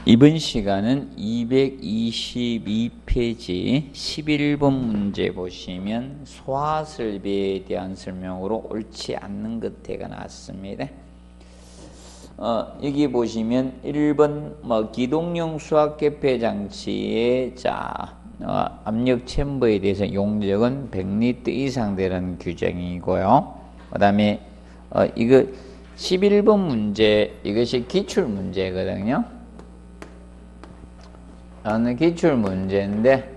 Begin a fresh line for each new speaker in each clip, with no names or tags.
이번 시간은 222페이지 11번 문제 보시면 소화설비에 대한 설명으로 옳지 않는 것대가 나왔습니다. 여기 보시면 1번 기동용 수압개폐 장치의 압력 챔버에 대해서 용적은 100리터 이상 되는 규정이고요. 그 다음에 이거 11번 문제, 이것이 기출 문제거든요. 기출 문제인데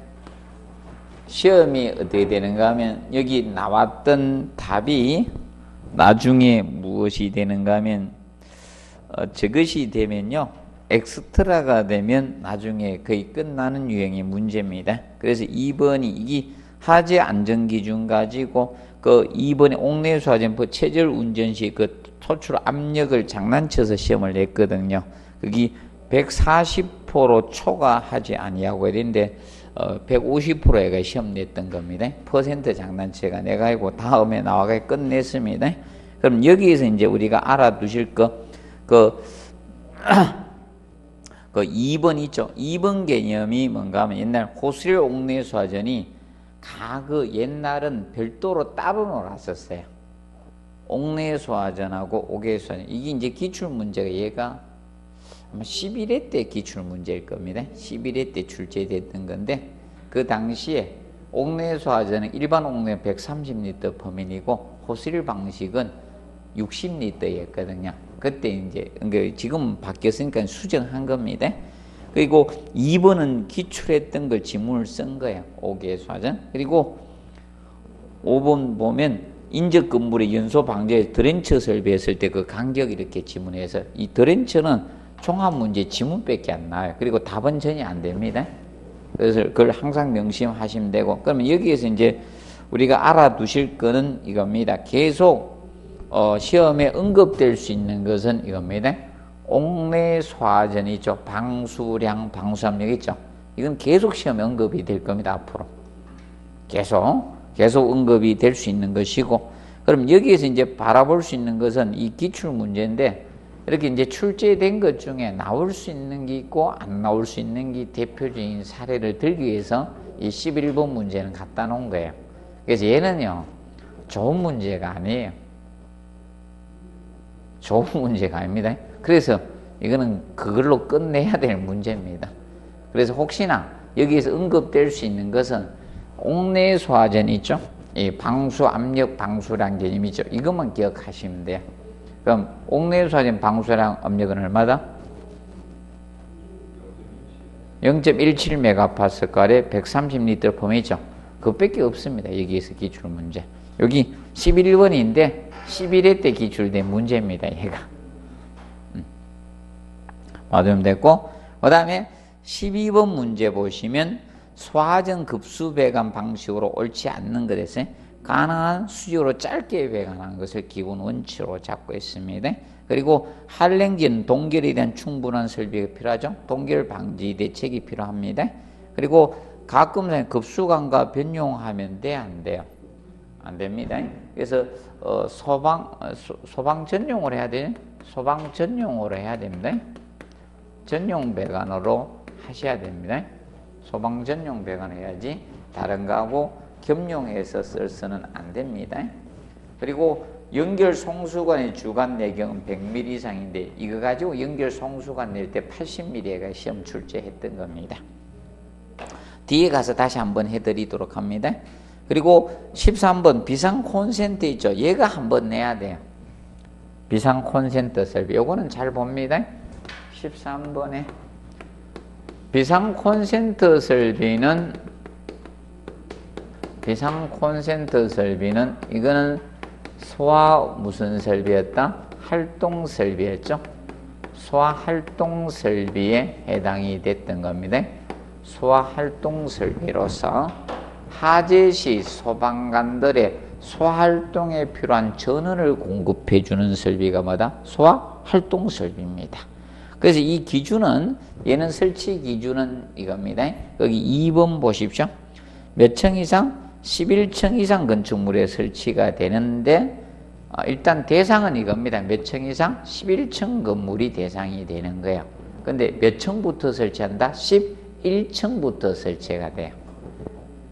시험이 어떻게 되는가 하면 여기 나왔던 답이 나중에 무엇이 되는가 하면 저것이 되면요 엑스트라가 되면 나중에 거의 끝나는 유형의 문제입니다. 그래서 2번이 이게 하재 안전기준 가지고 그 2번에 옥내수화전포 체절 운전 시 그 소출 압력을 장난쳐서 시험을 냈거든요. 그게 140%로 초과하지 아니하고 되는데 150%가 시험 냈던 겁니다. 퍼센트 장난치가 내가지고 다음에 나와가 끝냈습니다. 그럼 여기에서 이제 우리가 알아두실 그 2번 있죠. 2번 개념이 뭔가 하면 옛날 호수열 옥내수화전이 옛날은 별도로 따로 놀았었어요. 옥내수화전하고 옥외수화전. 이게 이제 기출문제가 얘가 아마 11회 때 기출문제일 겁니다. 11회 때 출제됐던 건데 그 당시에 옥내수화전은 일반 옥내 130리터 범인이고 호스릴 방식은 60리터였거든요. 그때 이제 지금 바뀌었으니까 수정한 겁니다. 그리고 2번은 기출했던 걸 지문을 쓴 거예요. 옥외수화전. 그리고 5번 보면 인적 건물의 연소 방지에 드렌처 설비했을 때 그 간격 이렇게 지문해서 이 드렌처는 종합 문제 지문밖에 안 나와요. 그리고 답은 전혀 안 됩니다. 그래서 그걸 항상 명심하시면 되고, 그러면 여기에서 이제 우리가 알아두실 거는 이겁니다. 계속 시험에 언급될 수 있는 것은 이겁니다. 옥내수화전 있죠. 방수량, 방수압력 있죠. 이건 계속 시험에 언급이 될 겁니다. 앞으로 계속 언급이 될 수 있는 것이고, 그럼 여기에서 이제 바라볼 수 있는 것은 이 기출 문제인데 이렇게 이제 출제된 것 중에 나올 수 있는 게 있고 안 나올 수 있는 게 대표적인 사례를 들기 위해서 이 11번 문제는 갖다 놓은 거예요. 그래서 얘는요 좋은 문제가 아니에요. 좋은 문제가 아닙니다. 그래서 이거는 그걸로 끝내야 될 문제입니다. 그래서 혹시나 여기에서 언급될 수 있는 것은 옥내수화전 있죠? 이 방수 압력 방수량 개념이죠. 이것만 기억하시면 돼요. 그럼 옥내수화전 방수량 압력은 얼마다? 0.17MPa에 130리터 범위죠. 그것밖에 없습니다. 여기에서 기출 문제. 여기 11번인데 11회 때 기출된 문제입니다. 얘가. 맞으면 됐고, 그 다음에 12번 문제 보시면 소화전 급수 배관 방식으로 옳지 않는 것에서 가능한 수직으로 짧게 배관하는 것을 기본 원칙으로 잡고 있습니다. 그리고 한랭지는 동결에 대한 충분한 설비가 필요하죠. 동결 방지 대책이 필요합니다. 그리고 가끔 급수관과 변용하면 돼? 안 돼요? 안 됩니다. 그래서 소방 전용으로 해야 돼요. 소방 전용으로 해야 됩니다. 전용 배관으로 하셔야 됩니다. 소방 전용 배관 해야지 다른 거하고 겸용해서 쓸수는 안 됩니다. 그리고 연결 송수관의 주간 내경은 100mm 이상인데 이거 가지고 연결 송수관 낼 때 80mm가 시험 출제했던 겁니다. 뒤에 가서 다시 한번 해드리도록 합니다. 그리고 13번 비상 콘센트 있죠. 얘가 한번 내야 돼요. 비상 콘센트 설비. 요거는 잘 봅니다. 13번에 비상 콘센트 설비는 이거는 소화 무슨 설비였다? 활동 설비였죠. 소화 활동 설비에 해당이 됐던 겁니다. 소화 활동 설비로서 하재 시 소방관들의 소화 활동에 필요한 전원을 공급해 주는 설비가 뭐다? 소화 활동 설비입니다. 그래서 이 기준은, 얘는 설치 기준은 이겁니다. 여기 2번 보십시오. 몇 층 이상? 11층 이상 건축물에 설치가 되는데 일단 대상은 이겁니다. 몇 층 이상? 11층 건물이 대상이 되는 거예요. 근데 몇 층부터 설치한다? 11층부터 설치가 돼요.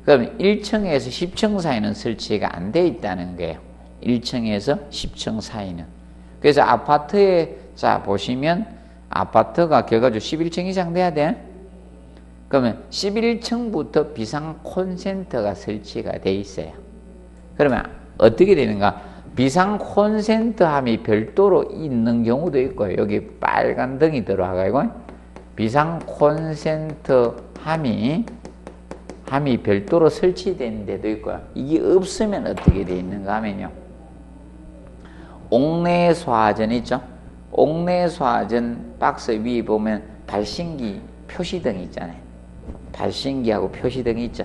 그럼 1층에서 10층 사이는 설치가 안 돼 있다는 거예요. 1층에서 10층 사이는. 그래서 아파트에 자 보시면 아파트가 결과적으로 11층 이상 돼야 돼. 그러면 11층부터 비상 콘센트가 설치가 돼 있어요. 그러면 어떻게 되는가? 비상 콘센트 함이 별도로 있는 경우도 있고요. 여기 빨간 등이 들어와가지고 비상 콘센트 함이 별도로 설치된 데도 있고요. 이게 없으면 어떻게 돼 있는가 하면요. 옥내소화전 있죠? 옥내소화전 박스 위에 보면 발신기 표시등 있잖아요. 발신기하고 표시등 있죠?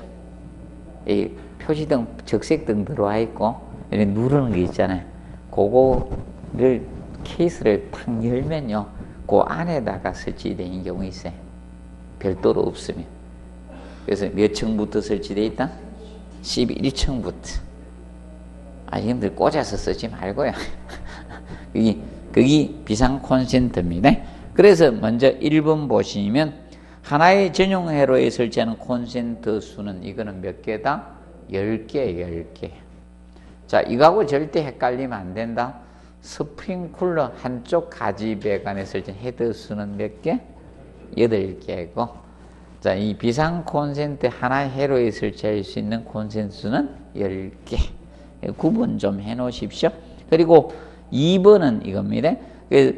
이 표시등, 적색등 들어와 있고, 이렇게 누르는 게 있잖아요. 그거를, 케이스를 탁 열면요. 그 안에다가 설치되는 경우 있어요. 별도로 없으면. 그래서 몇 층부터 설치되어 있다? 11층부터. 형들 꽂아서 쓰지 말고요. 그게 비상 콘센트입니다. 그래서 먼저 1번 보시면 하나의 전용 회로에 설치하는 콘센트 수는 이거는 몇 개다? 10개. 자, 이거하고 절대 헷갈리면 안 된다. 스프링쿨러 한쪽 가지 배관에 설치한 헤드 수는 몇 개? 8개고. 자, 이 비상 콘센트 하나의 회로에 설치할 수 있는 콘센트 수는 10개. 구분 좀 해 놓으십시오. 그리고 2번은 이겁니다.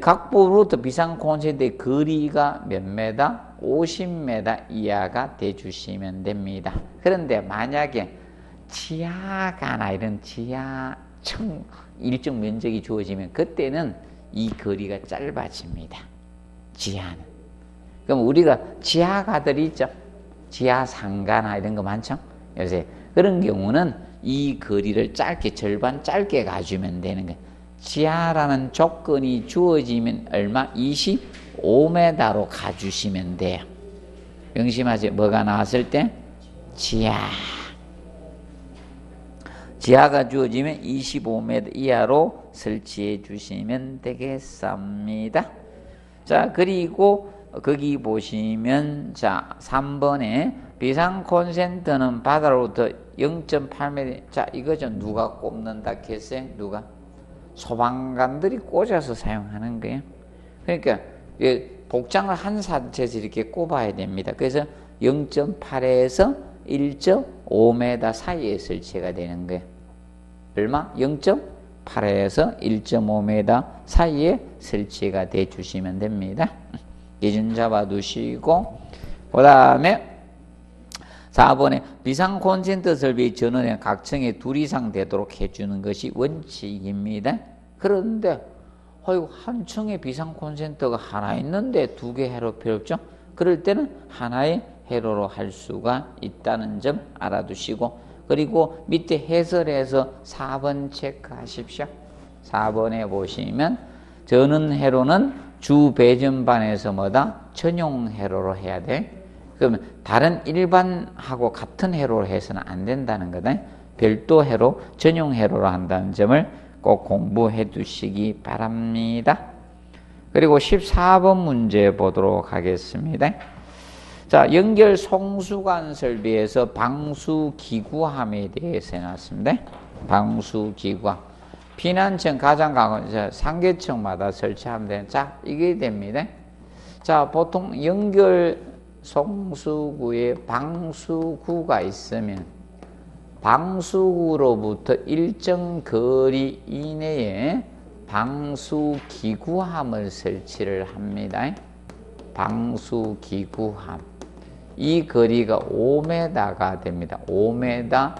각 부로부터 비상 콘센트의 거리가 몇 메다? 50m 이하가 돼주시면 됩니다. 그런데 만약에 지하가나 이런 지하층 일정 면적이 주어지면 그때는 이 거리가 짧아집니다. 지하는. 그럼 우리가 지하가들이 있죠. 지하 상가나 이런 거 많죠. 요새 그런 경우는 이 거리를 절반 짧게 가주면 되는 거예요. 지하라는 조건이 주어지면 얼마? 25m로 가주시면 돼요. 명심하세요. 뭐가 나왔을 때? 지하가 주어지면 25m 이하로 설치해 주시면 되겠습니다. 자, 그리고 거기 보시면 자 3번에 비상 콘센트는 바닥으로부터 0.8m. 자, 이거 좀 누가 꼽는다 했어요? 누가? 소방관들이 꽂아서 사용하는 거예요. 그러니까 복장을 한 상태에서 이렇게 꼽아야 됩니다. 그래서 0.8에서 1.5m 사이에 설치가 되는 거예요. 얼마? 0.8에서 1.5m 사이에 설치가 돼 주시면 됩니다. 기준 잡아 두시고, 그 다음에 4번에 비상 콘센트 설비 전원에 각 층에 2 이상 되도록 해주는 것이 원칙입니다. 그런데 한 층에 비상 콘센트가 하나 있는데 2개 회로 필요 없죠? 그럴 때는 하나의 회로로 할 수가 있다는 점 알아두시고, 그리고 밑에 해설에서 4번 체크하십시오. 4번에 보시면 전원 회로는 주 배전반에서 뭐다? 전용 회로로 해야 돼. 그러면 다른 일반하고 같은 회로로 해서는 안 된다는 거다. 별도 회로, 전용 회로로 한다는 점을 꼭 공부해 두시기 바랍니다. 그리고 14번 문제 보도록 하겠습니다. 자, 연결 송수관 설비에서 방수기구함에 대해서 해놨습니다. 방수기구함. 피난층 가장 강한 상계층마다 설치하면 되는. 자, 이게 됩니다. 자, 보통 연결 송수구에 방수구가 있으면 방수구로부터 일정 거리 이내에 방수기구함을 설치를 합니다. 방수기구함. 이 거리가 5m가 됩니다. 5m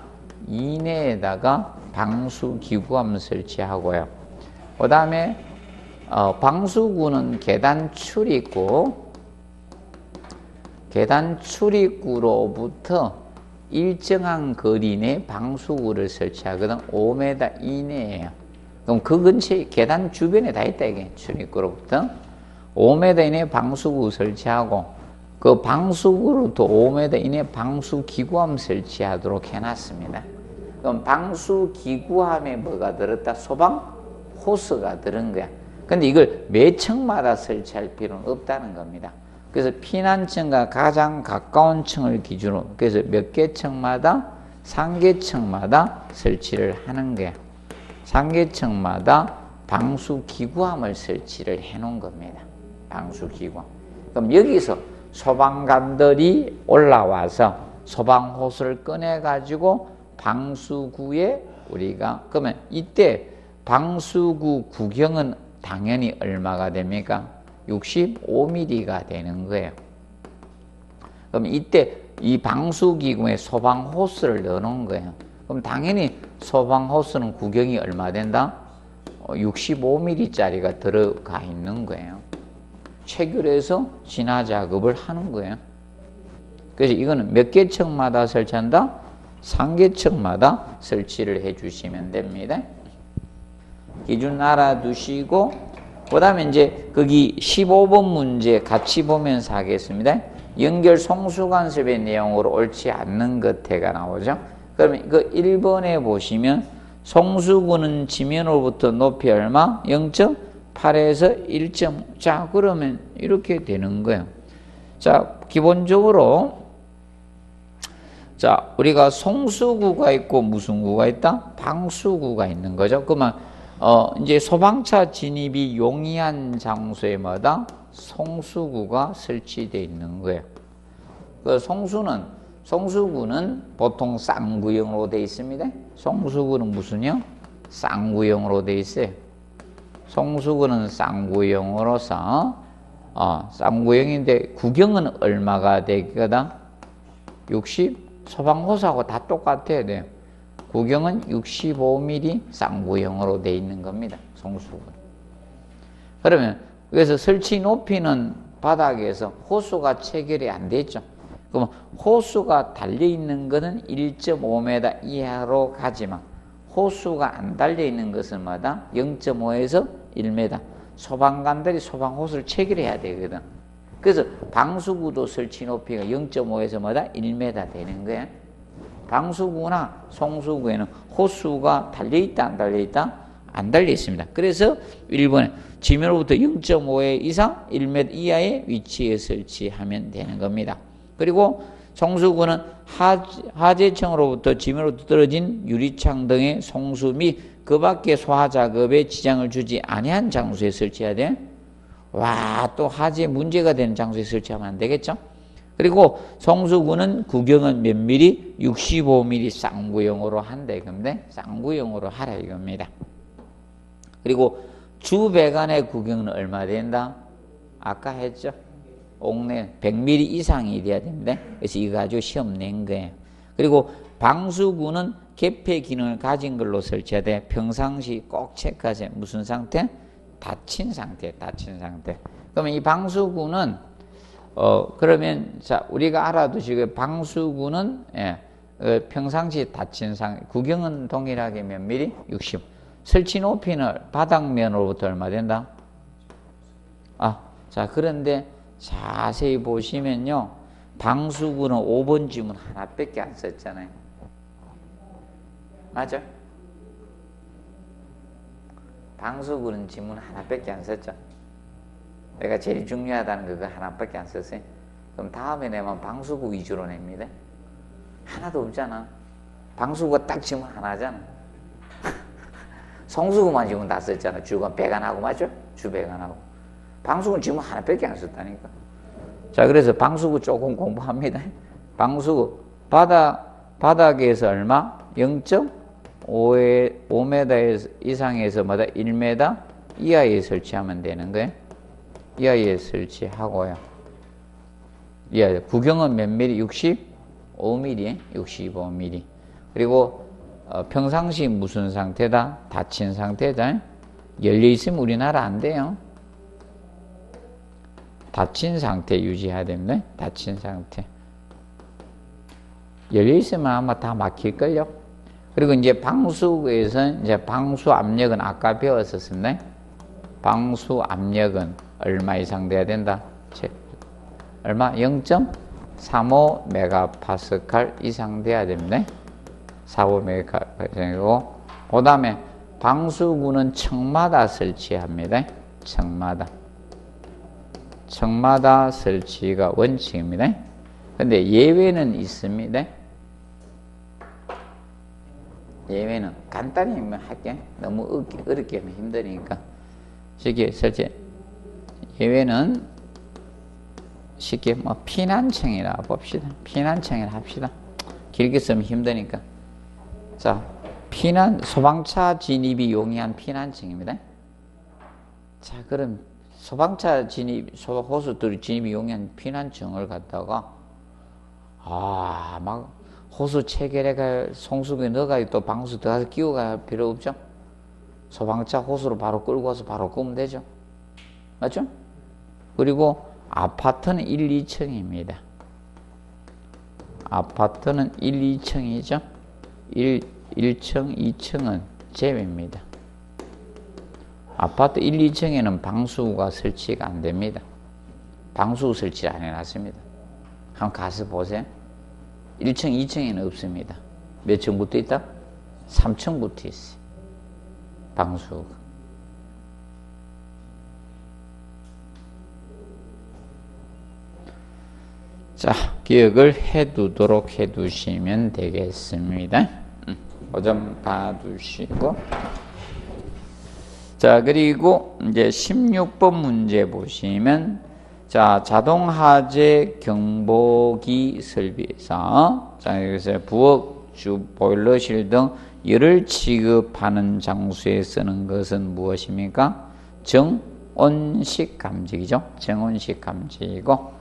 이내에다가 방수기구함을 설치하고요. 그 다음에 방수구는 계단 출입구로부터 일정한 거리 내 방수구를 설치하거든. 5m 이내에요. 그럼 그 근처에 계단 주변에 다 있다 이게. 출입구로부터 5m 이내 방수구 설치하고 그 방수구로부터 5m 이내 방수기구함 설치하도록 해놨습니다. 그럼 방수기구함에 뭐가 들었다? 소방 호스가 들은 거야. 근데 이걸 매 층마다 설치할 필요는 없다는 겁니다. 그래서 피난층과 가장 가까운 층을 기준으로 그래서 몇 개 층마다 3개 층마다 설치를 하는 거예요. 3개 층마다 방수기구함을 설치를 해 놓은 겁니다. 방수기구함. 그럼 여기서 소방관들이 올라와서 소방호스를 꺼내가지고 방수구에 우리가 그러면 이때 방수구 구경은 당연히 얼마가 됩니까? 65mm가 되는 거예요. 그럼 이때 이 방수기구에 소방호스를 넣어놓은 거예요. 그럼 당연히 소방호스는 구경이 얼마 된다? 65mm짜리가 들어가 있는 거예요. 체결해서 진화 작업을 하는 거예요. 그래서 이거는 몇 개 층마다 설치한다? 3개 층마다 설치를 해 주시면 됩니다. 기준 알아두시고 그 다음에 이제 거기 15번 문제 같이 보면서 하겠습니다. 연결 송수관습의 내용으로 옳지 않는 것해가 나오죠. 그러면 그 1번에 보시면 송수구는 지면으로부터 높이 얼마? 0.8에서 1.5. 자, 그러면 이렇게 되는 거예요. 자, 기본적으로 자, 우리가 송수구가 있고 무슨 구가 있다? 방수구가 있는 거죠. 그러면 이제 소방차 진입이 용이한 장소에마다 송수구가 설치되어 있는 거예요. 그 송수구는 보통 쌍구형으로 되어 있습니다. 송수구는 무슨요? 쌍구형으로 되어 있어요. 송수구는 쌍구형으로서 쌍구형인데 구경은 얼마가 되거든? 60 소방호스하고 다 똑같아야 돼요. 구경은 65mm 쌍구형으로 되어 있는 겁니다. 송수구. 그러면 그래서 설치 높이는 바닥에서 호수가 체결이 안 됐죠. 그러면 호수가 달려있는 것은 1.5m 이하로 가지만 호수가 안 달려있는 것은 마다 0.5에서 1m 소방관들이 소방호수를 체결해야 되거든. 그래서 방수구도 설치 높이가 0.5에서 마다 1m 되는 거야. 방수구나 송수구에는 호수가 달려있다 안 달려있다? 안 달려있습니다. 그래서 1번에 지면으로부터 0.5 이상 1m 이하의 위치에 설치하면 되는 겁니다. 그리고 송수구는 하재층으로부터 지면으로부터 떨어진 유리창 등의 송수 및 그 밖의 소화작업에 지장을 주지 아니한 장소에 설치해야 돼. 와, 또 하재 문제가 되는 장소에 설치하면 안 되겠죠? 그리고 송수구는 구경은 몇 미리? 65mm 쌍구형으로 한다 이겁니다. 쌍구형으로 하라 이겁니다. 그리고 주배관의 구경은 얼마 된다? 아까 했죠? 옥내 100mm 이상이 돼야 됩니다. 그래서 이거 가지고 시험 낸 거예요. 그리고 방수구는 개폐 기능을 가진 걸로 설치해야 돼. 평상시 꼭 체크하세요. 무슨 상태? 닫힌 상태, 닫힌 상태. 그러면 이 방수구는 그러면 자 우리가 알아두시고 방수구는 평상시 닫힌 상태. 구경은 동일하게 몇 미리? 60. 설치 높이는 바닥면으로부터 얼마 된다? 자 그런데 자세히 보시면요, 방수구는 5번 지문 하나밖에 안 썼잖아요. 맞아? 방수구는 지문 하나밖에 안 썼죠. 내가 제일 중요하다는 그거 하나밖에 안 썼어요. 그럼 다음에 내면 방수구 위주로 냅니다. 하나도 없잖아. 방수구가 딱 지문 하나잖아. 송수구만 지문 다 썼잖아. 주간 배관하고 맞죠? 주배관하고. 방수구는 지문 하나밖에 안 썼다니까. 자, 그래서 방수구 조금 공부합니다. 방수구 바닥에서 얼마? 0.5m 이상에서 마다 1m 이하에 설치하면 되는 거예요. 이하에 설치하고요. 구경은 몇 mm? 65mm, 65mm. 그리고 평상시 무슨 상태다? 닫힌 상태다. 열려있으면 우리나라 안 돼요. 닫힌 상태 유지해야 됩니다. 닫힌 상태. 열려있으면 아마 다 막힐걸요. 그리고 이제 방수구에서 이제 방수 압력은 아까 배웠었습니다. 방수 압력은 얼마 이상 돼야 된다? 얼마? 0.35 메가파스칼 이상 돼야 됩니다. 45 메가파스칼이고, 그 다음에 방수구는 층마다 설치합니다. 층마다 설치가 원칙입니다. 근데 예외는 있습니다. 예외는 간단히 할게. 너무 어렵게 하면 힘드니까 쉽게 설치. 예외는 쉽게 피난층이라 봅시다. 피난층이라 합시다. 길게 쓰면 힘드니까. 자, 소방차 진입이 용이한 피난층입니다. 자, 그럼 소방차 호수들이 진입이 용이한 피난층을 갖다가 막 호수 체결해가 송수구에 넣어가 또 방수 들어가서 끼워가 할 필요 없죠. 소방차 호수로 바로 끌고 와서 바로 끄면 되죠. 맞죠? 그리고 아파트는 1, 2층입니다. 아파트는 1, 2층이죠. 1층, 2층은 제외입니다. 아파트 1, 2층에는 방수가 설치가 안 됩니다. 방수 설치 안 해놨습니다. 한번 가서 보세요. 1층, 2층에는 없습니다. 몇 층부터 있다? 3층부터 있어요. 방수가. 자, 기억을 해두도록 해두시면 되겠습니다. 그 점 봐두시고. 자, 그리고 이제 16번 문제 보시면, 자, 자동하재 경보기 설비에서, 자, 여기서 부엌, 보일러실 등 열을 취급하는 장소에 쓰는 것은 무엇입니까? 정온식 감지기죠. 정온식 감지기고,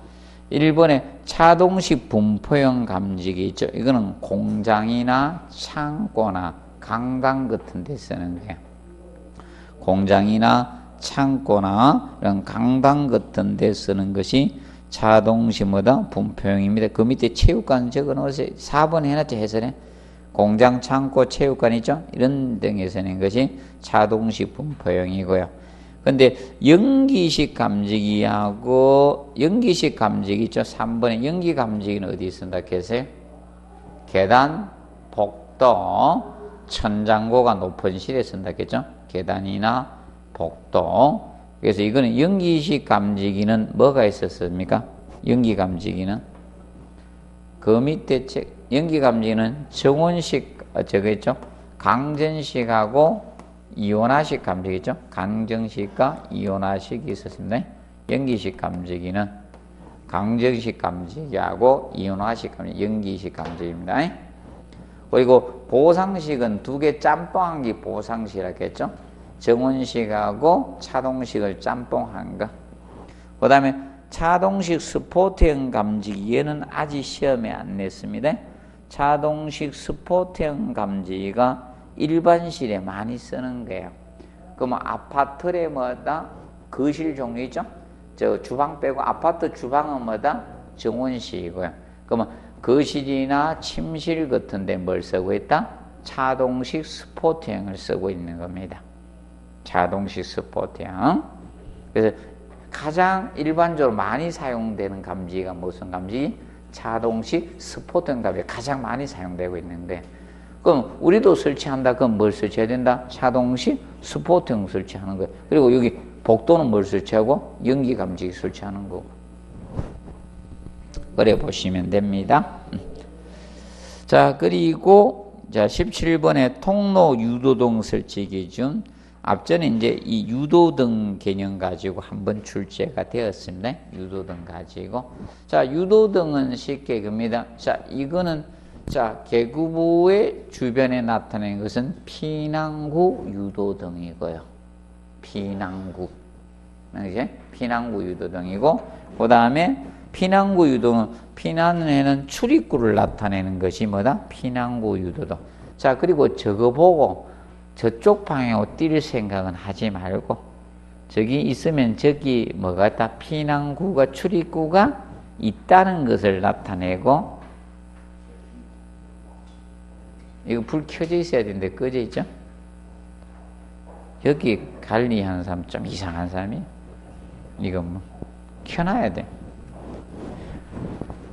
1번에 차동식 분포형 감지기 있죠. 이거는 공장이나 창고나 강당 같은 데 쓰는 거예요. 공장이나 창고나 이런 강당 같은 데 쓰는 것이 차동식 분포형입니다. 그 밑에 체육관 적어 놓으세요. 4번 해놨죠. 해설에. 공장, 창고, 체육관 있죠. 이런 등에 쓰는 것이 차동식 분포형이고요. 근데 연기식 감지기하고 연기식 감지기 있죠. 3번에 연기 감지기는 어디 쓴다 계세요? 계단, 복도, 천장고가 높은 실에 쓴다겠죠. 계단이나 복도. 그래서 이거는 연기식 감지기는 뭐가 있었습니까? 연기 감지기는 그 밑에 연기 감지기는 정온식 저거 있죠. 강전식하고 이온화식 감지기죠. 강정식과 이온화식이 있었습니다. 연기식 감지기는 강정식 감지기하고 이온화식 감지기, 연기식 감지기입니다. 그리고 보상식은 두 개 짬뽕한 게 보상식이라고 했죠. 정온식하고 차동식을 짬뽕한 거. 그 다음에 차동식 스포트형 감지기, 얘는 아직 시험에 안 냈습니다. 차동식 스포트형 감지기가 일반실에 많이 쓰는 거예요. 그러면 아파트에 거실 종류 있죠? 저 주방 빼고 아파트 주방은 정온식이고요. 그러면 거실이나 침실 같은 데 뭘 쓰고 있다? 차동식 스포트형을 쓰고 있는 겁니다. 차동식 스포트형. 그래서 가장 일반적으로 많이 사용되는 감지기가 무슨 감지기? 차동식 스포트형 감지기가 가장 많이 사용되고 있는데, 그럼 우리도 설치한다. 그럼 뭘 설치해야 된다? 차동식 스포트형 설치하는 거예요. 그리고 여기 복도는 뭘 설치하고? 연기 감지기 설치하는 거고. 그래 보시면 됩니다. 자, 그리고 자 17번에 통로 유도등 설치 기준. 앞전에 이제 이 유도등 개념 가지고 한번 출제가 되었습니다. 유도등 가지고. 자, 유도등은 쉽게 겁니다. 자, 이거는 자, 계구부의 주변에 나타낸 것은 피난구 유도등이고요. 피난구. 이제 피난구 유도등이고, 그 다음에 피난구 유도등은 피난에는 출입구를 나타내는 것이 뭐다? 피난구 유도등. 자, 그리고 저거 보고 저쪽 방향으로 뛸 생각은 하지 말고, 저기 있으면 저기 뭐가 있다? 피난구가, 출입구가 있다는 것을 나타내고, 이거 불 켜져 있어야 되는데 꺼져 있죠? 여기 관리하는 사람 좀 이상한 사람이에요. 이거 켜놔야 돼.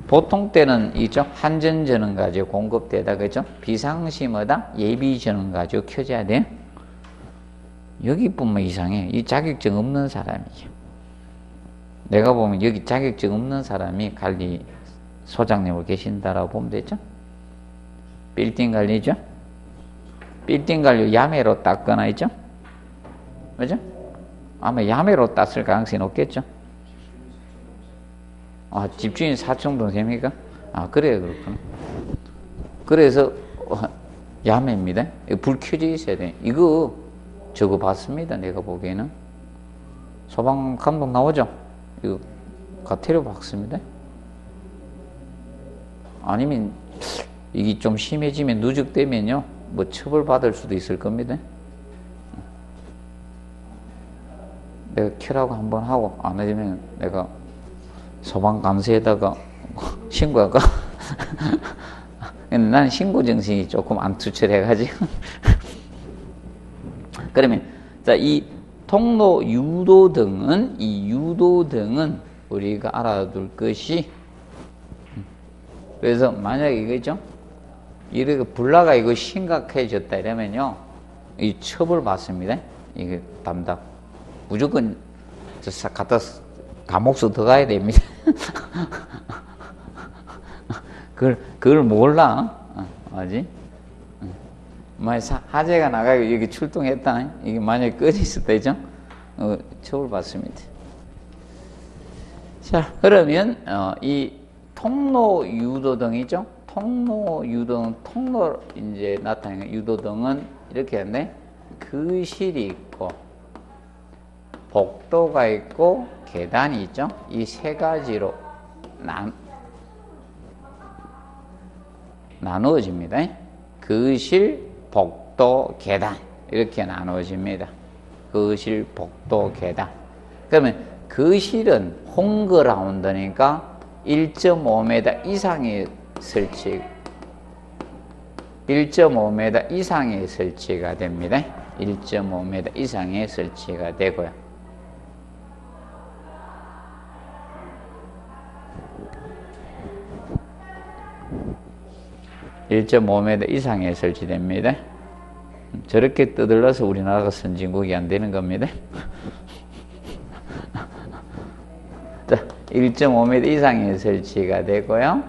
보통 때는 이죠, 한전전원 가지고 공급되다, 그죠? 비상시 예비 전원 가지고 켜져야 돼. 여기뿐만 이상해. 이 자격증 없는 사람이야. 내가 보면 여기 자격증 없는 사람이 관리 소장님으로 계신다라고 보면 되죠. 빌딩 관리죠. 빌딩 관리 야매로 땄거나 있죠. 그죠? 아마 야매로 땄을 가능성이 높겠죠. 아, 집주인 사촌동 됩니까? 아, 그래요, 그렇구나. 그래서 야매입니다. 불 켜져 있어야 돼. 이거 저거 봤습니다. 내가 보기에는 소방 감독 나오죠. 이거 가태료 박습니다. 아니면 이게 좀 심해지면 누적되면요, 뭐 처벌 받을 수도 있을 겁니다. 내가 켜라고 한번 하고 안 해주면 내가 소방 감사에다가 신고할까? 근데 난 신고 정신이 조금 안 투철해가지고. 그러면 자, 이 통로 유도등은, 이 유도등은 우리가 알아둘 것이, 그래서 만약에 이거죠, 이렇게 불나가 이거 심각해졌다 이러면요, 이 처벌 받습니다. 이게 담당 무조건 저 갖다 감옥서 들어가야 됩니다. 그걸 몰라. 아지? 만약 화재가 나가고 여기 출동했다. 이게 만약에 꺼져 있었다, 죠? 처벌받습니다. 자, 그러면, 이 통로 유도등이죠? 통로 유도등, 통로 이제 나타나는 유도등은 이렇게 했네. 거실이 있고, 복도가 있고, 계단이 있죠? 이 세 가지로 나누어집니다. 거실, 복도, 계단 이렇게 나누어집니다. 거실, 복도, 계단. 그러면 거실은 홈그라운드니까 1.5m 이상의 설치, 1.5m 이상의 설치가 됩니다. 1.5m 이상의 설치가 되고요. (1.5m) 이상에 설치됩니다. 저렇게 떠들러서 우리나라가 선진국이 안 되는 겁니다. 자, 1.5m 이상에 설치가 되고요.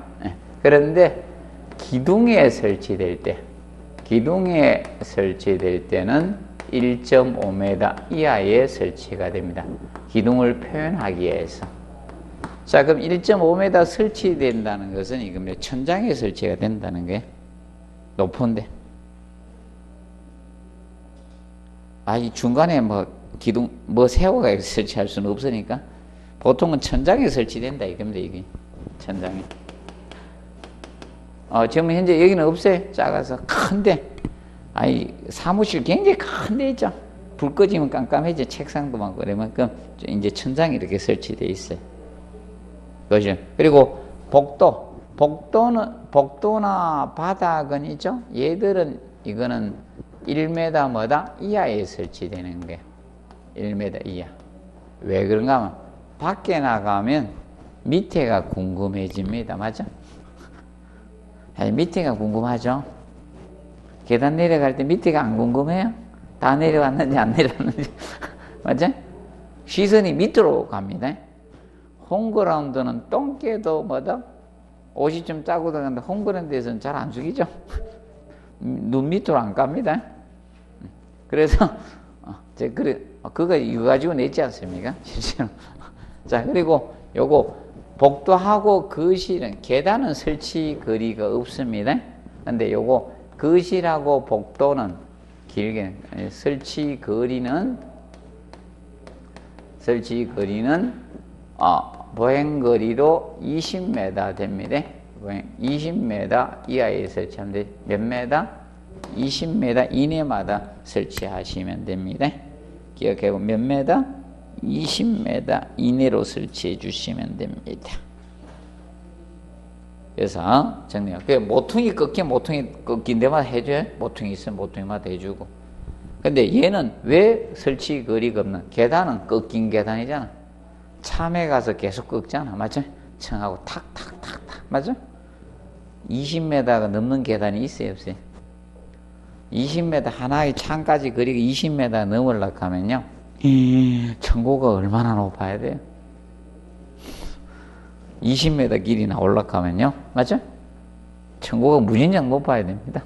그런데 기둥에 설치될 때는 1.5m 이하에 설치가 됩니다. 기둥을 표현하기 위해서. 자, 그럼 1.5m 설치된다는 것은 이겁니다. 천장에 설치가 된다는 거예요. 높은데. 이 중간에 뭐 기둥, 세워가 설치할 수는 없으니까 보통은 천장에 설치된다 이겁니다, 이게. 천장에. 지금 현재 여기는 없어요. 작아서. 큰데. 사무실 굉장히 큰데 있죠. 불 꺼지면 깜깜해져. 책상도 많고 그러면 그럼 이제 천장에 이렇게 설치되어 있어요. 그죠? 그리고 복도나 바닥은 있죠? 얘들은, 이거는 1m 뭐다? 이하에 설치되는 거예요. 1m 이하. 왜 그런가 하면, 밖에 나가면 밑에가 궁금해집니다. 맞죠? 밑에가 궁금하죠? 계단 내려갈 때 밑에가 안 궁금해요? 다 내려왔는지 안 내려왔는지. 맞죠? 시선이 밑으로 갑니다. 홈그라운드는 똥개도 뭐다? 옷이 좀 짜고 들어가는데 홈그라운드에서는 잘 안 죽이죠? 눈 밑으로 안 갑니다. 그래서, 그거 이거 가지고 냈지 않습니까? 실제로. 자, 그리고 요거, 복도하고 거실은, 계단은 설치 거리가 없습니다. 근데 요거, 거실하고 복도는 길게, 설치 거리는 보행거리로 20m 됩니다. 20m 이하에 설치하면 돼. 몇 m? 20m 이내마다 설치하시면 됩니다. 기억하고 몇 m? 20m 이내로 설치해 주시면 됩니다. 그래서 정리가. 모퉁이 꺾인 데마다 해줘요. 모퉁이 있으면 모퉁이마다 해주고. 근데 얘는 왜 설치 거리가 없는? 계단은 꺾인 계단이잖아. 참에 가서 계속 꺾잖아. 맞죠? 층하고 탁탁탁탁. 맞죠? 20m가 넘는 계단이 있어요, 없어요? 20m 하나의 창까지 그리고 20m 넘으려고 하면요. 천고가 얼마나 높아야 돼요? 20m 길이나 올라가면요. 맞죠? 천고가 무진장 높아야 됩니다.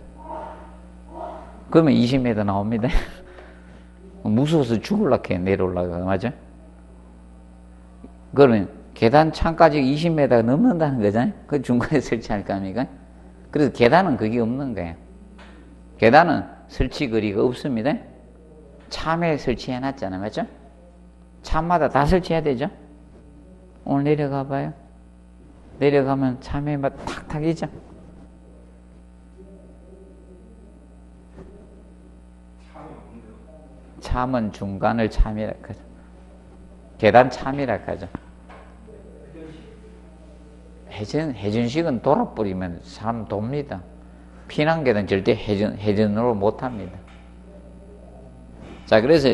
그러면 20m 나옵니다. 무서워서 죽을라고 해, 내려올라가. 맞죠? 그러면 계단 창까지 20m 넘는다는 거잖아요. 그 중간에 설치할 거 아닙니까? 그래서 계단은 그게 없는 거예요. 계단은 설치 거리가 없습니다. 참에 설치해 놨잖아요. 맞죠? 참마다 다 설치해야 되죠? 오늘 내려가 봐요. 내려가면 참에 막 탁탁이죠? 참은 중간을 참이라 하죠. 계단 참이라 하죠. 회전식은 돌아버리면 사람 돕니다. 피난계단 절대 회전으로 못합니다. 자, 그래서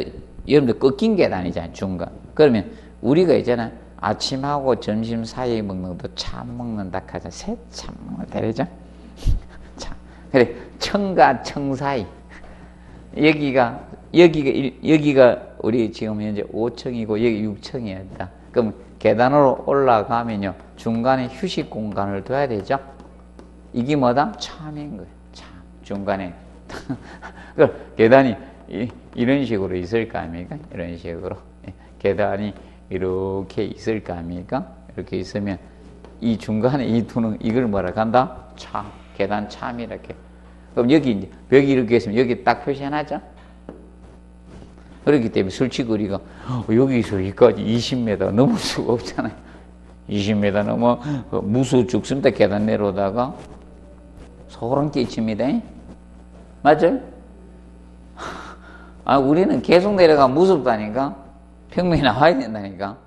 여러분들 꺾인 계단이잖아요, 중간. 그러면 우리가 있잖아, 아침하고 점심 사이에 먹는 것도 참 먹는다 하자. 새 참 먹는다 그러죠? 참. 그래, 청과 청 사이. 여기가 우리 지금 현재 5층이고 여기 6층이었다. 그럼 계단으로 올라가면요, 중간에 휴식 공간을 둬야 되죠? 이게 뭐다? 참인 거예요. 참. 중간에. 계단이 이런 식으로 있을 거 아닙니까? 이런 식으로. 계단이 이렇게 있을 거 아닙니까? 이렇게 있으면 이 중간에 이 두는 이걸 뭐라 한다? 참. 계단 참 이렇게. 그럼 여기 이제 벽이 이렇게 있으면 여기 딱 표시해놨죠? 그렇기 때문에 설치거리가 여기서 여기까지 20m 넘을 수가 없잖아요. 20m 넘어 무수 죽습니다. 계단 내려오다가 소름 끼칩니다. 맞죠? 아, 우리는 계속 내려가면 무섭다니까. 평면이 나와야 된다니까.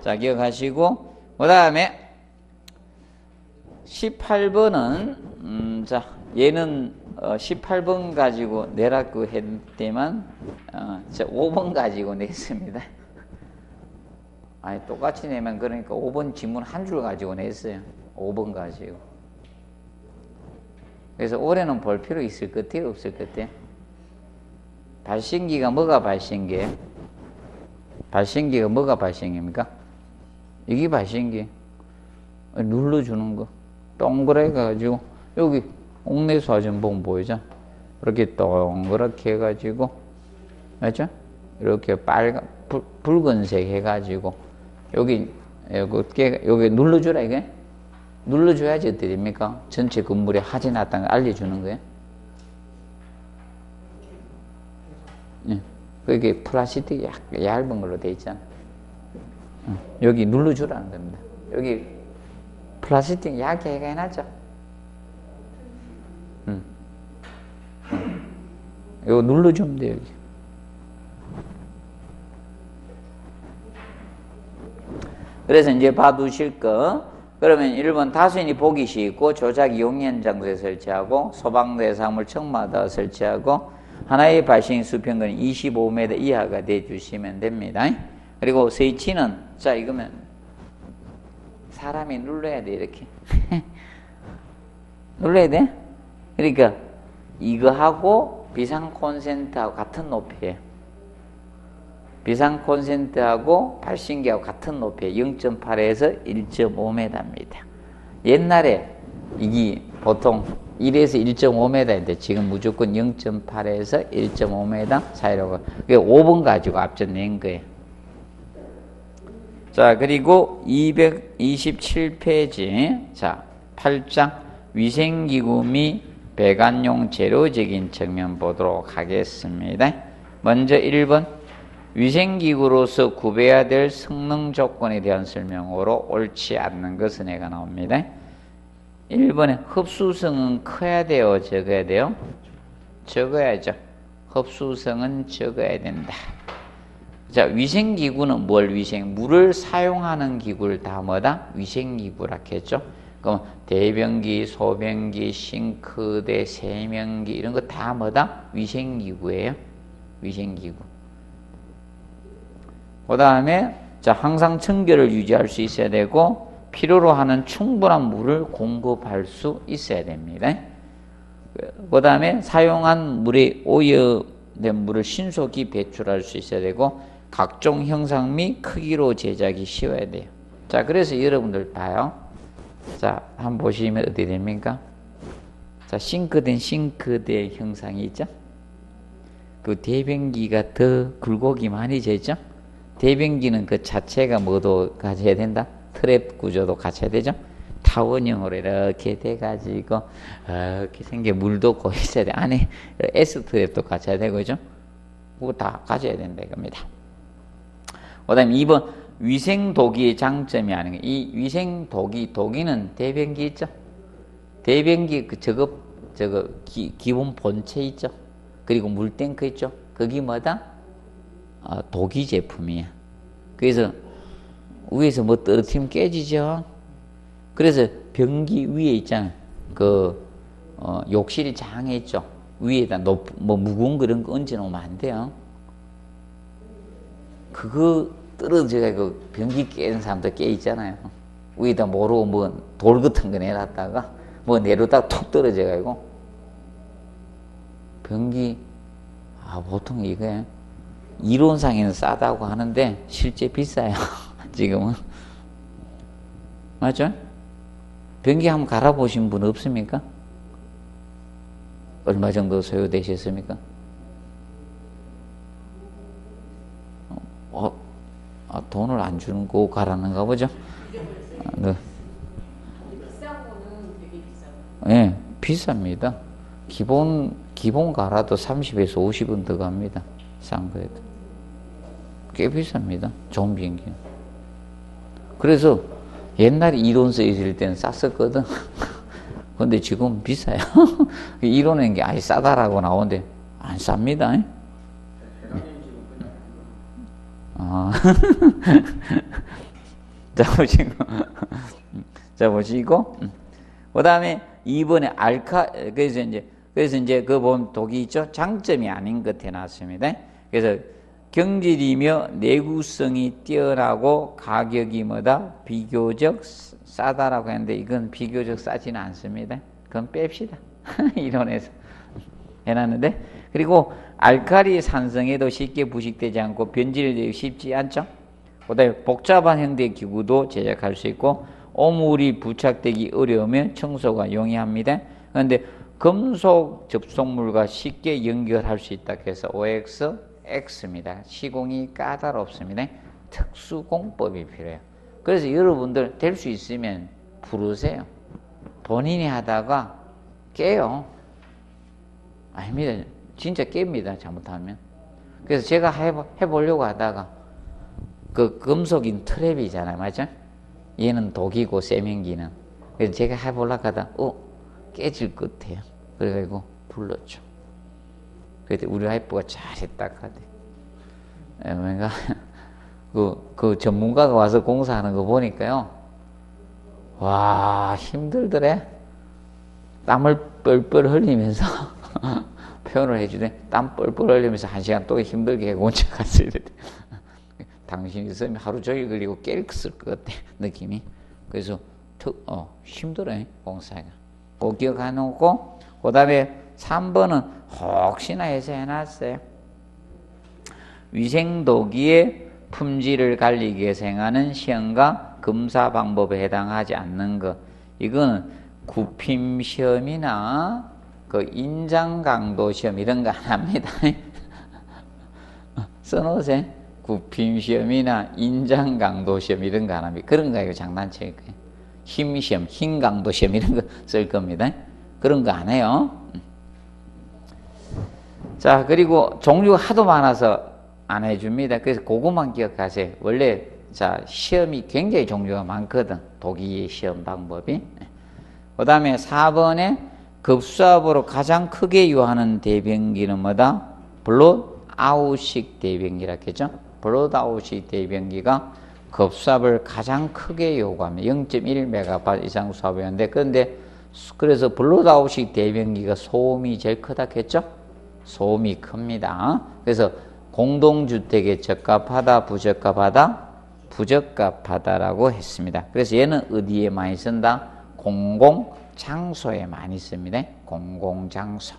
자, 기억하시고 그 다음에 18번은 자, 얘는 18번 가지고 내라고 했지만 5번 가지고 냈습니다. 아니, 똑같이 내면 그러니까 5번 지문 한 줄 가지고 냈어요. 5번 가지고. 그래서 올해는 볼 필요 있을 것 같아요? 없을 것 같아요? 발신기가 뭐가 발신기예요? 발신기가 뭐가 발신기입니까? 이게 발신기. 눌러주는 거. 동그랗게 해가지고 여기 옥내수화전 보면 보이죠? 이렇게 동그랗게 해가지고, 맞죠? 이렇게 붉은색 해가지고 여기 눌러주라 이게? 눌러줘야지 어떻게 됩니까? 전체 건물에 화재 났다는 걸 알려주는 거예요. 예. 그게 플라스틱 얇은 걸로 돼 있잖아. 여기 눌러주라는 겁니다. 여기 플라스틱 얇게 해놨죠? 이거 눌러주면 돼요, 여기. 그래서 이제 봐두실 거. 그러면 1번 다수인이 보기 쉽고 조작 이용 현장소에 설치하고 소방대상물 청마다 설치하고 하나의 발신 수평은 25m 이하가 돼주시면 됩니다. 그리고 스위치는 자 이거면 사람이 눌러야 돼 이렇게 눌러야 돼. 그러니까 이거하고 비상 콘센트하고 같은 높이에요. 비상 콘센트하고 발신기하고 같은 높이에 0.8에서 1.5m입니다. 옛날에 이게 보통 1에서 1.5m인데 지금 무조건 0.8에서 1.5m 사이라고. 그게 5번 가지고 앞전 낸 거예요. 자, 그리고 227페이지. 자, 8장 위생기구 및 배관용 재료적인 측면 보도록 하겠습니다. 먼저 1번 위생기구로서 구배해야 될 성능 조건에 대한 설명으로 옳지 않는 것은 애가 나옵니다. 1번에 흡수성은 커야 돼요? 적어야 돼요? 적어야죠. 흡수성은 적어야 된다. 자, 위생기구는 뭘 물을 사용하는 기구를 다 뭐다? 위생기구라 했죠. 그럼 대변기, 소변기, 싱크대, 세면기 이런 거 다 뭐다? 위생기구예요. 위생기구. 그 다음에 자 항상 청결을 유지할 수 있어야 되고 필요로 하는 충분한 물을 공급할 수 있어야 됩니다. 그 다음에 사용한 물에 오염된 물을 신속히 배출할 수 있어야 되고 각종 형상 및 크기로 제작이 쉬워야 돼요. 자, 그래서 여러분들 봐요. 자, 한번 보시면 어떻게 됩니까? 자, 싱크대 형상이 있죠? 그 대변기가 더 굴곡이 많이 되죠? 대변기는 그 자체가 뭐도 가져야 된다? 트랩 구조도 갖춰야 되죠? 타원형으로 이렇게 돼가지고 이렇게 생겨 물도 거기 있어야 돼. 안에 S트랩도 갖춰야 되고, 그죠? 그거 다 가져야 된다 이겁니다. 그 다음에 2번 위생도기의 장점이 아닌 게, 이 위생도기는 대변기 있죠? 대변기 저거 기본 본체 있죠? 그리고 물탱크 있죠? 그게 뭐다? 도기 제품이야. 그래서 위에서 뭐 떨어뜨리면 깨지죠? 그래서 변기 위에 있잖아요. 욕실이 장에 있죠? 위에다 뭐 무거운 그런 거 얹어 놓으면 안 돼요. 그거 떨어져가지고 변기 깨는 사람도 깨 있잖아요. 위에다 모르고 뭐 돌 같은 거 내놨다가 뭐 내려다가 툭 떨어져가지고 변기, 보통 이게 이론상에는 싸다고 하는데 실제 비싸요. 지금은. 맞죠? 변기 한번 갈아보신 분 없습니까? 얼마 정도 소요되셨습니까? 돈을 안 주는 거 갈았는가 보죠? 네.
비싼 거는 되게 비싸요.
네, 비쌉니다. 기본 갈아도 30에서 50원 더 갑니다. 싼 거에도. 꽤 비쌉니다. 좋은 비행기는. 그래서 옛날에 이론 쓰일 때는 쌌었거든. 근데 지금 비싸요. 이론인 게 아예 싸다라고 나오는데 안 쌉니다. 자, 보시고. 그 다음에 2번에 그래서 이제 그 보면 독이 있죠? 장점이 아닌 것 해놨습니다. 그래서 경질이며 내구성이 뛰어나고 가격이 뭐다? 비교적 싸다라고 했는데 이건 비교적 싸지는 않습니다. 그건 뺍시다. 이론에서 해놨는데, 그리고 알칼리 산성에도 쉽게 부식되지 않고 변질되기 쉽지 않죠? 그 다음에 복잡한 형태의 기구도 제작할 수 있고 오물이 부착되기 어려우면 청소가 용이합니다. 그런데 금속 접속물과 쉽게 연결할 수 있다 해서 OX, X입니다. 시공이 까다롭습니다. 특수공법이 필요해요. 그래서 여러분들 될 수 있으면 부르세요. 본인이 하다가 깨요. 아닙니다. 진짜 깹니다. 잘못하면. 그래서 제가 해보려고 하다가 그 금속인 트랩이잖아요. 맞죠? 얘는 독이고 세면기는. 그래서 제가 해보려고 하다가 깨질 것 같아요. 그래가지고 불렀죠. 그때 우리 와이프가 잘했다 하대. 뭔가 그 전문가가 와서 공사하는 거 보니까요. 와, 힘들더래. 땀을 뻘뻘 흘리면서 표현을 해주네. 땀 뻘뻘 흘리면서 1시간 동안 힘들게 혼자 갔어야 돼. 당신이 있으면 하루 종일 걸리고 깰 것 같아, 느낌이. 그래서 힘들어요, 공사가. 꼭 기억해놓고, 그 다음에 3번은 혹시나 해서 해놨어요. 위생도기의 품질을 관리기 위해서 행하는 시험과 검사 방법에 해당하지 않는 것. 이거는 구핌 시험이나 그 인장 강도 시험 이런 거 안 합니다. 써놓으세요. 구핌 시험이나 인장 강도 시험 이런 거 안 합니다. 그런 거 이거 장난칠 거예요. 힘 시험, 힘 강도 시험 이런 거 쓸 겁니다. 그런 거 안 해요. 자, 그리고 종류가 하도 많아서 안 해줍니다. 그래서 그것만 기억하세요. 원래 자, 시험이 굉장히 종류가 많거든. 독일의 시험 방법이. 그 다음에 4번에 급수압으로 가장 크게 요하는 대변기는 뭐다? 블롯아웃식 대변기라 했죠. 블롯아웃식 대변기가 급수압을 가장 크게 요구합니다. 0.1MB 이상 수압이었는데, 그래서 블롯아웃식 대변기가 소음이 제일 크다 했죠. 소음이 큽니다. 그래서 공동주택에 적합하다, 부적합하다? 부적합하다라고 했습니다. 그래서 얘는 어디에 많이 쓴다? 공공 장소에 많이 씁니다. 공공장소.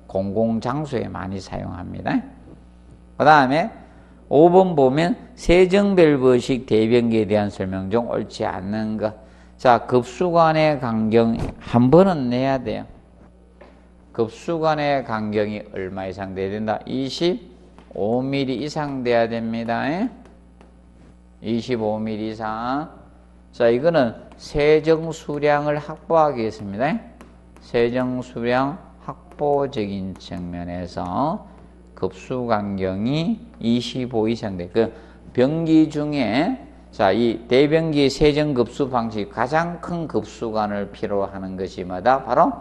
공공장소에 많이 사용합니다. 그 다음에 5번 보면 세정밸브식 대변기에 대한 설명 중 옳지 않는 것. 자, 급수관의 간격 한 번은 내야 돼요. 급수관의 간격이 얼마 이상 돼야 된다? 25mm 이상 돼야 됩니다. 25mm 이상. 자, 이거는 세정수량을 확보하기 위해서입니다. 세정수량 확보적인 측면에서 급수간격이 25 이상 돼. 그 변기 중에 자, 이 대변기 세정급수 방식 가장 큰 급수관을 필요로 하는 것이 뭐다? 바로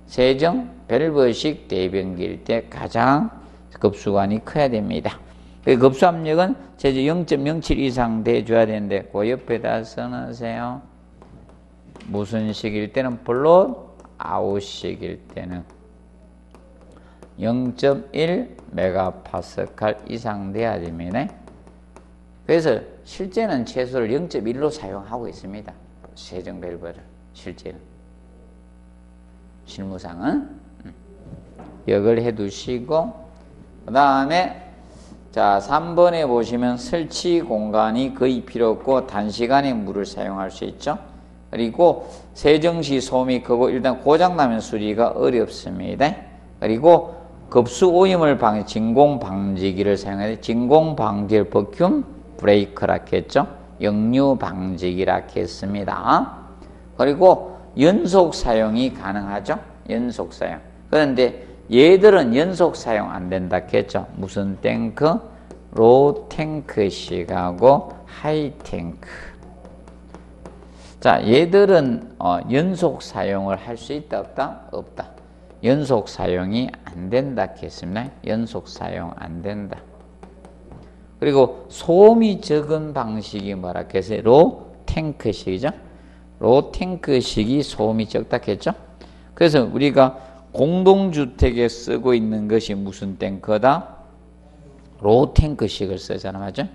세정 밸브식 대변기일 때 가장 급수관이 커야 됩니다. 그 급수 압력은 제주 0.07 이상 돼줘야 되는데 그 옆에다 써놓으세요. 무슨 식일 때는 블롯 아웃식일 때는 0.1 메가파스칼 이상 돼야 됩니다. 그래서 실제는 최소를 0.1로 사용하고 있습니다. 세정 밸브를 실제는. 실무상은 기억을 해두시고 그 다음에 자 3번에 보시면 설치 공간이 거의 필요 없고 단시간에 물을 사용할 수 있죠. 그리고 세정시 소음이 크고 일단 고장나면 수리가 어렵습니다. 그리고 급수 오염을 진공 방지기를 사용해야 돼. 진공 방지를 버큐움 브레이크라 했죠. 역류 방지기라 했습니다. 그리고 연속 사용이 가능하죠. 연속 사용. 그런데 얘들은 연속 사용 안 된다 했죠. 무슨 탱크? 로 탱크식하고 하이 탱크. 자, 얘들은 연속 사용을 할 수 있다 없다? 없다. 연속 사용이 안 된다 했습니다. 연속 사용 안 된다. 그리고 소음이 적은 방식이 뭐라 했어요? 로 탱크식이죠. 로 탱크식이 소음이 적다 했죠. 그래서 우리가 공동주택에 쓰고 있는 것이 무슨 탱크다? 로 탱크식을 쓰잖아, 맞죠?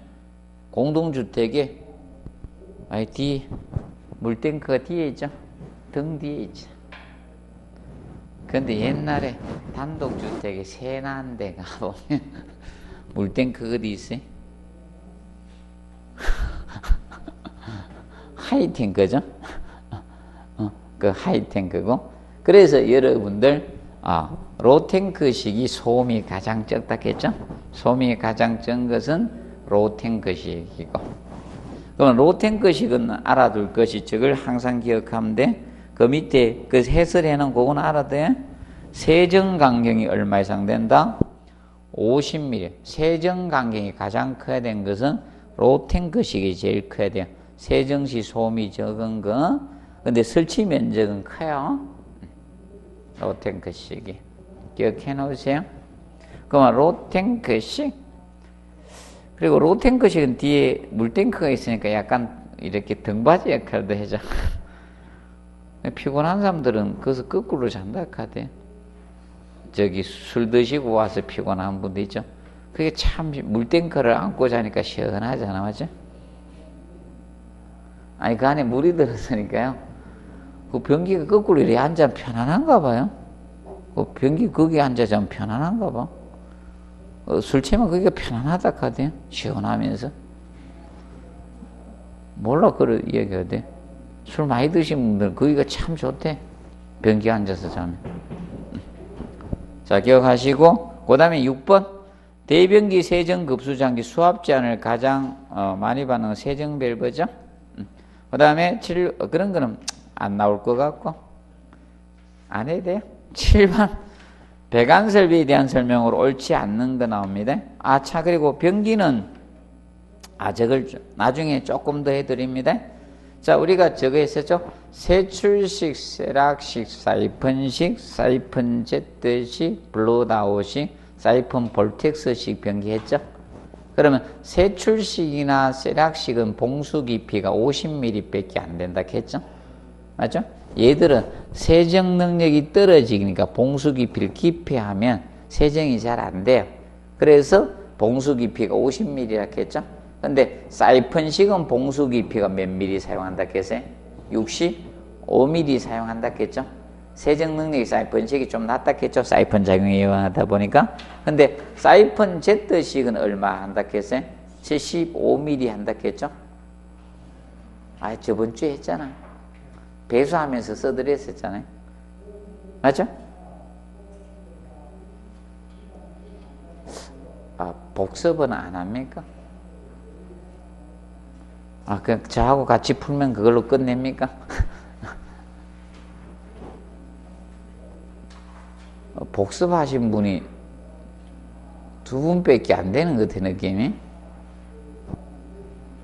공동주택에 뒤에 물탱크가 뒤에 있죠. 등 뒤에 있죠. 근데 옛날에 단독주택에 세난 데 가보면 물탱크 어디 있어요? 하이탱크죠? 그 하이탱크고. 그래서 여러분들, 로탱크식이 소음이 가장 적다 했죠? 소음이 가장 적은 것은 로탱크식이고. 그럼 로탱크식은 알아둘 것이 저걸 항상 기억하면 돼. 그 밑에 그 해설해 놓은 그건 알아둬요. 세정 간격이 얼마 이상 된다? 50mm. 세정 간격이 가장 커야 되는 것은 로탱크식이 제일 커야 돼요. 세정시 소음이 적은 거. 근데 설치 면적은 커요. 로탱크식이. 기억해 놓으세요. 그러면 로탱크식. 그리고 로탱크식은 뒤에 물탱크가 있으니까 약간 이렇게 등받이 역할도 해줘. 피곤한 사람들은 거기서 거꾸로 잔다 카대. 저기 술 드시고 와서 피곤한 분도 있죠. 그게 참 물탱크를 안고 자니까 시원하잖아, 맞죠? 아니 그 안에 물이 들었으니까요. 그 변기가 거꾸로 이렇게 앉아 편안한가 봐요. 그 변기 거기 앉아 자면 편안한가 봐. 술 취하면 그게 편안하다 카대요. 시원하면서. 몰라 그래 얘기하대. 술 많이 드신 분들은 거기가 참 좋대. 변기에 앉아서 자면. 자, 기억하시고 그 다음에 6번 대변기 세정급수장기 수압 제한을 가장 많이 받는 세정 밸브죠. 그 다음에 그런 거는 안 나올 것 같고 안 해야 돼요. 7번 배관 설비에 대한 설명으로 옳지 않는 거 나옵니다. 자, 그리고 변기는 저걸 나중에 조금 더 해드립니다. 자, 우리가 저거 했었죠? 세출식, 세락식, 사이펀식, 사이펀 제트식, 블로드아웃식, 사이펀 볼텍스식 변기 했죠? 그러면 세출식이나 세락식은 봉수 깊이가 50mm 밖에 안 된다 했죠? 맞죠? 얘들은 세정 능력이 떨어지니까 봉수 깊이를 깊이 하면 세정이 잘 안 돼요. 그래서 봉수 깊이가 50mm라 했죠? 근데 사이펀식은 봉수 깊이가 몇 미리 사용한다 했어요? 65 5mm 사용한다 했죠. 세정 능력이 사이펀식이 좀 낮다 했죠. 사이펀 작용에 이용하다 보니까. 근데 사이펀 Z식은 얼마 한다 했어요? 75mm 한다 했죠. 아, 저번 주에 했잖아. 배수하면서 써드렸었잖아요. 맞죠? 아, 복습은 안 합니까? 아, 그냥 저하고 같이 풀면 그걸로 끝냅니까? 복습하신 분이 두 분밖에 안 되는 것 같아, 느낌이.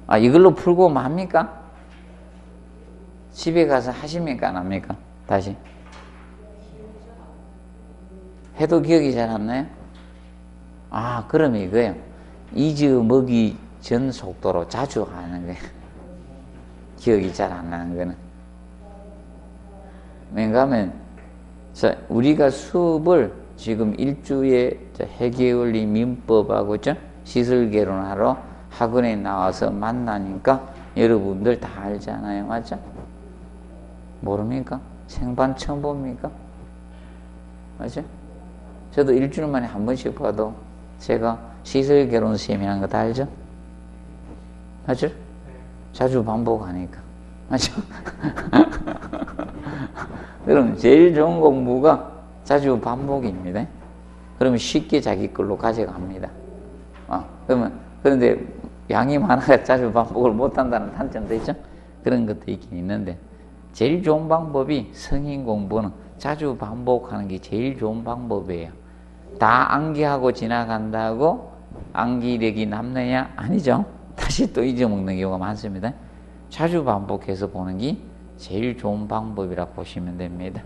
아, 이걸로 풀고 뭐 합니까? 집에 가서 하십니까? 안 합니까? 다시. 해도 기억이 잘 안 나요? 아, 그럼 이거예요. 잊어먹기 전 속도로 자주 하는 거예요. 기억이 잘 안 나는 거는. 왜냐하면 우리가 수업을 지금 일주에 해계원리 민법하고 시설개론하러 학원에 나와서 만나니까 여러분들 다 알잖아요. 맞죠? 모릅니까? 생반 처음 봅니까? 맞죠? 저도 일주일 만에 한 번씩 봐도 제가 시설개론 쌤이라는 거 다 알죠? 맞죠? 자주 반복하니까. 맞죠? 그럼 제일 좋은 공부가 자주 반복입니다. 그러면 쉽게 자기 걸로 가져갑니다. 그런데 양이 많아야 자주 반복을 못한다는 단점도 있죠? 그런 것도 있긴 있는데, 제일 좋은 방법이 성인 공부는 자주 반복하는 게 제일 좋은 방법이에요. 다 암기하고 지나간다고 암기력이 남느냐? 아니죠. 다시 또 잊어먹는 경우가 많습니다. 자주 반복해서 보는 게 제일 좋은 방법이라고 보시면 됩니다.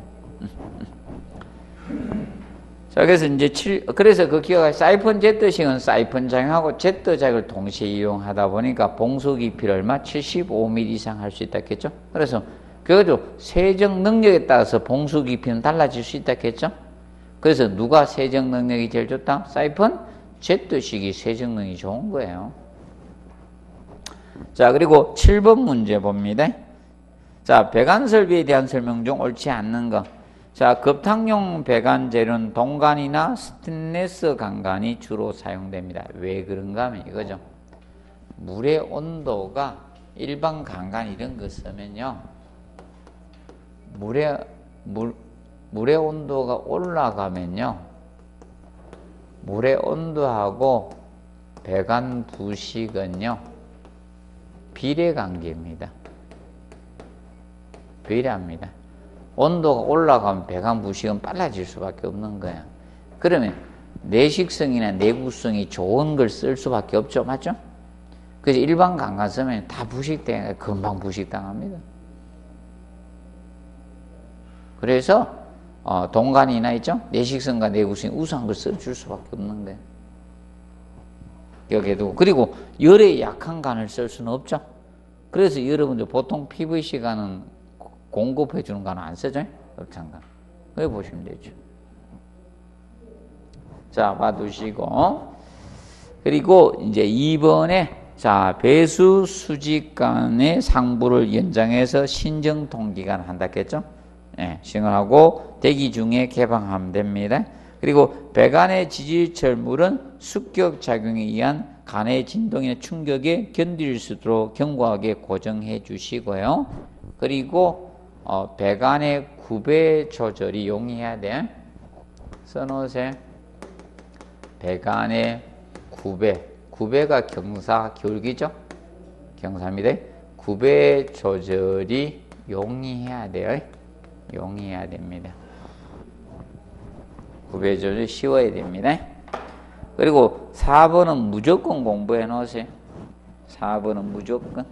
자, 그래서 이제 그래서 그 기억할 사이펀 Z식은 사이펀 작용하고 Z 작용을 동시에 이용하다 보니까 봉수 깊이를 얼마? 75mm 이상 할 수 있다 했죠. 그래서 그거죠. 세정 능력에 따라서 봉수 깊이는 달라질 수 있다 했죠. 그래서 누가 세정 능력이 제일 좋다? 사이펀 Z식이 세정 능력이 좋은 거예요. 자, 그리고 7번 문제 봅니다. 자, 배관 설비에 대한 설명 중 옳지 않는 거. 자, 급탕용 배관 재료는 동관이나 스테인리스 강관이 주로 사용됩니다. 왜 그런가 하면 이거죠. 물의 온도가 일반 강관 이런 거 쓰면요, 물의 온도가 올라가면요, 물의 온도하고 배관 부식은요 비례관계입니다. 비례합니다. 온도가 올라가면 배관 부식은 빨라질 수밖에 없는 거야. 그러면 내식성이나 내구성이 좋은 걸 쓸 수밖에 없죠. 맞죠? 그래서 일반 강관 쓰면 다 부식돼, 금방 부식당합니다. 그래서 동관이나 있죠? 내식성과 내구성이 우수한 걸 써줄 수밖에 없는 거예요. 여기에도. 그리고 열에 약한 관을 쓸 수는 없죠. 그래서 여러분들 보통 PVC 관은 공급해 주는 관은 안 쓰죠? 열찬 관. 그래 보시면 되죠. 자, 봐두시고. 그리고 이제 2번에 자, 배수 수직관의 상부를 연장해서 신정 통기관 한다 했죠? 예, 신청하고 대기 중에 개방하면 됩니다. 그리고 배관의 지질철물은 습격 작용에 의한 간의 진동이나 충격에 견딜 수 있도록 견고하게 고정해 주시고요. 그리고 배관의 구배 조절이 용이해야 돼. 써놓으세요. 배관의 구배가 경사 기울기죠? 경사입니다. 구배 조절이 용이해야 돼요. 용이해야 됩니다. 구배 조절이 쉬워야 됩니다. 그리고 4번은 무조건 공부해 놓으세요. 4번은 무조건.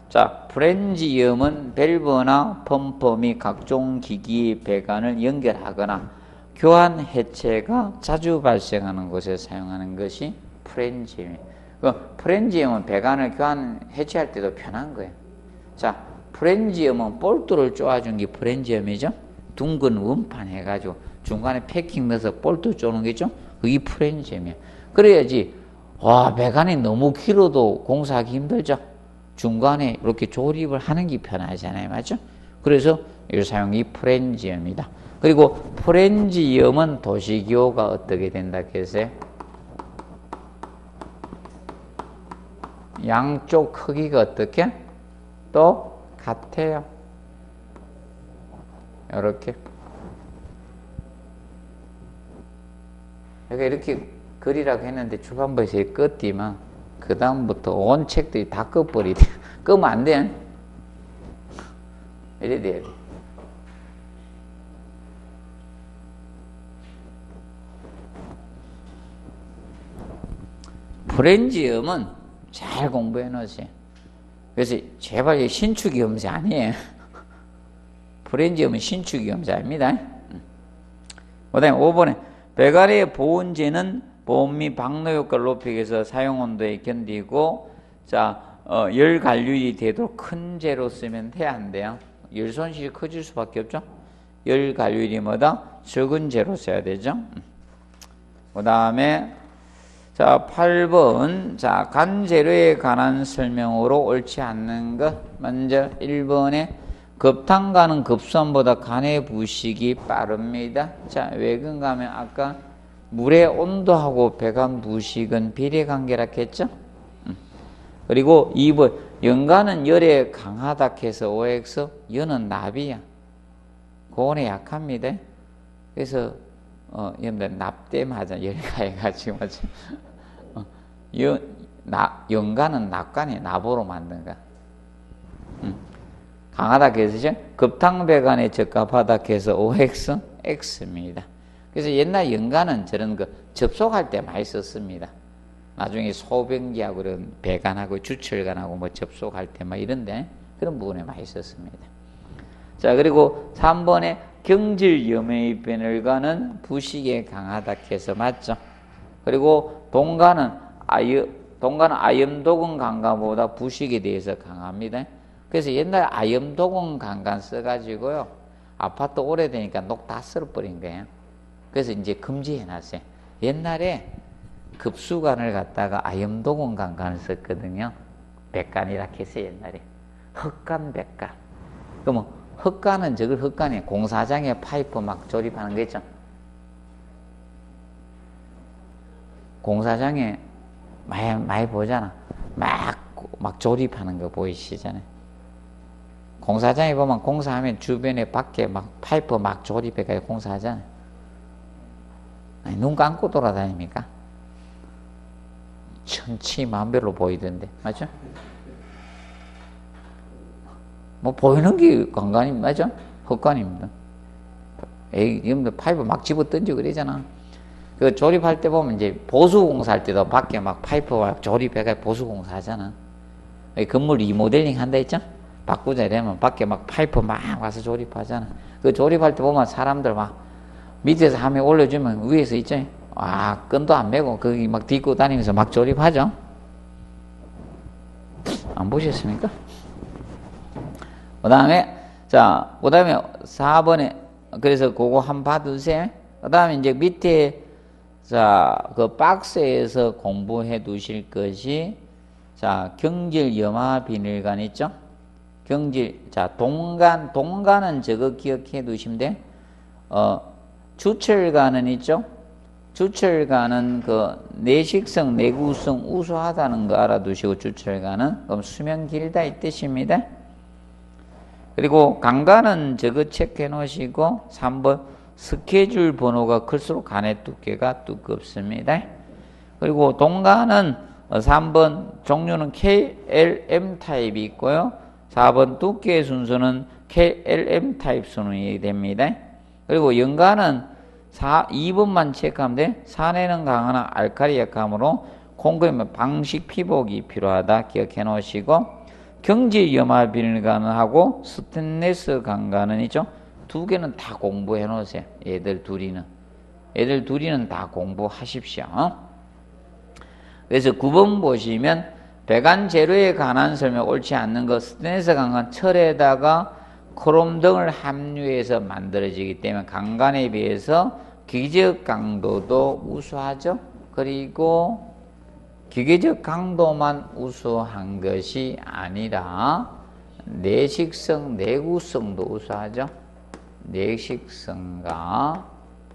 자, 프렌지엄은 밸브나 펌프 및 각종 기기 배관을 연결하거나 교환 해체가 자주 발생하는 곳에 사용하는 것이 프렌지엄이에요. 프렌지엄은 배관을 교환 해체할 때도 편한 거예요. 자, 프렌지엄은 볼트를 쪼아준 게 프렌지엄이죠. 둥근 원판 해가지고 중간에 패킹 넣어서 볼트 쪼는 거죠. 그게 프렌지엄이에요. 그래야지 배관이 너무 길어도 공사하기 힘들죠. 중간에 이렇게 조립을 하는 게 편하잖아요. 맞죠? 그래서 이 사용이 프렌지엄이다. 그리고 프렌지엄은 도시기호가 어떻게 된다 했어요? 양쪽 크기가 어떻게? 또 같아요. 이렇게. 내가 이렇게 그리라고 했는데 초반부에서 껐디만 그 다음부터 온 책들이 다 꺼버리대. 끄면 안 돼. 이래 돼야 돼. 프렌지엄은 잘 공부해 놓으세요. 그래서 제발 신축이염새 아니에요. 프렌지엄은 신축이염새 아닙니다. 그 다음에 5번에 배가리의 보온재는 보온 및 방로 효과를 높이기 위해서 사용 온도에 견디고, 자, 열 관리율이 되도록 큰 재로 쓰면 돼, 안 돼요? 열 손실이 커질 수밖에 없죠? 열 관리율이 뭐다? 적은 재로 써야 되죠? 그 다음에, 자, 8번. 자, 간 재료에 관한 설명으로 옳지 않는 것. 먼저 1번에 급탕간은 급수함보다 간의 부식이 빠릅니다. 자, 왜 그런가 하면 아까 물의 온도하고 배관 부식은 비례관계라 했죠? 그리고 2번, 연간은 열에 강하다 해서 OX, 연은 납이야. 고온에 약합니다. 그래서 여러분들 납땜 하자. 열가해가지고 연간은 납관이 납으로 만든 거. 강하다 해서 급탕배관에 적합하다 해서 OX, X입니다. 그래서 옛날 연간은 저런 거 접속할 때 많이 썼습니다. 나중에 소변기하고 그런 배관하고 주철관하고 뭐 접속할 때 막 이런데 그런 부분에 많이 썼습니다. 자, 그리고 3번에 경질 염의 변혈관은 부식에 강하다 해서 맞죠. 그리고 동간은 아염도금 강간보다 부식에 대해서 강합니다. 그래서 옛날 아염도금 강간 써가지고요, 아파트 오래되니까 녹 다 썰어버린 거예요. 그래서 이제 금지해놨어요. 옛날에 급수관을 갖다가 아염도금 강간을 썼거든요. 백간이라 했어요, 옛날에. 흑간, 백간. 그러면 흑간은 저걸 흑간이에요. 공사장에 파이프 막 조립하는 거 있죠. 공사장에 많이 보잖아. 막 조립하는 거 보이시잖아요. 공사장에 보면 공사하면 주변에 밖에 막 파이프 막 조립해가지고 공사하잖아요. 아니, 눈 감고 돌아다닙니까? 천치만별로 보이던데, 맞죠? 뭐 보이는 게 관관이 맞죠? 헛관입니다. 여러분들 파이프 막 집어 던지고 그러잖아. 그 조립할 때 보면 이제 보수공사할 때도 밖에 막 파이프 막 조립해가 보수공사 하잖아. 건물 리모델링 한다 했죠? 바꾸자 이러면 밖에 막 파이프 막 와서 조립하잖아. 그 조립할 때 보면 사람들 막 밑에서 하면 올려주면 위에서 있죠? 끈도 안 매고 거기 막 딛고 다니면서 막 조립하죠? 안 보셨습니까? 그 다음에, 자, 그 다음에 4번에, 그래서 그거 한번 봐두세요. 그 다음에 이제 밑에, 자, 그 박스에서 공부해 두실 것이, 자, 경질 염화 비닐관 있죠? 자, 동간은 저거 기억해 두시면 돼. 주철관은 있죠? 주철관은 그 내식성, 내구성 우수하다는 거 알아두시고, 주철관은. 그럼 수명 길다 이 뜻입니다. 그리고 강간은 저거 체크해 놓으시고 3번 스케줄 번호가 클수록 간의 두께가 두껍습니다. 그리고 동간은 3번 종류는 KLM 타입이 있고요. 4번 두께의 순서는 KLM 타입 순이 됩니다. 그리고 연간은 2번만 체크하면 돼. 산에는 강하나 알칼리 약함으로 콘크리트 방식 피복이 필요하다 기억해 놓으시고, 경질 염화 비닐관은 하고 스테인리스 강간은 있죠. 두 개는 다 공부해 놓으세요. 얘들 둘이는 다 공부하십시오. 그래서 9번 보시면 배관 재료에 관한 설명 옳지 않는 것. 스테인리스 강간 철에다가 크롬 등을 함유해서 만들어지기 때문에 강간에 비해서 기계적 강도도 우수하죠. 그리고 기계적 강도만 우수한 것이 아니라 내식성, 내구성도 우수하죠. 내식성과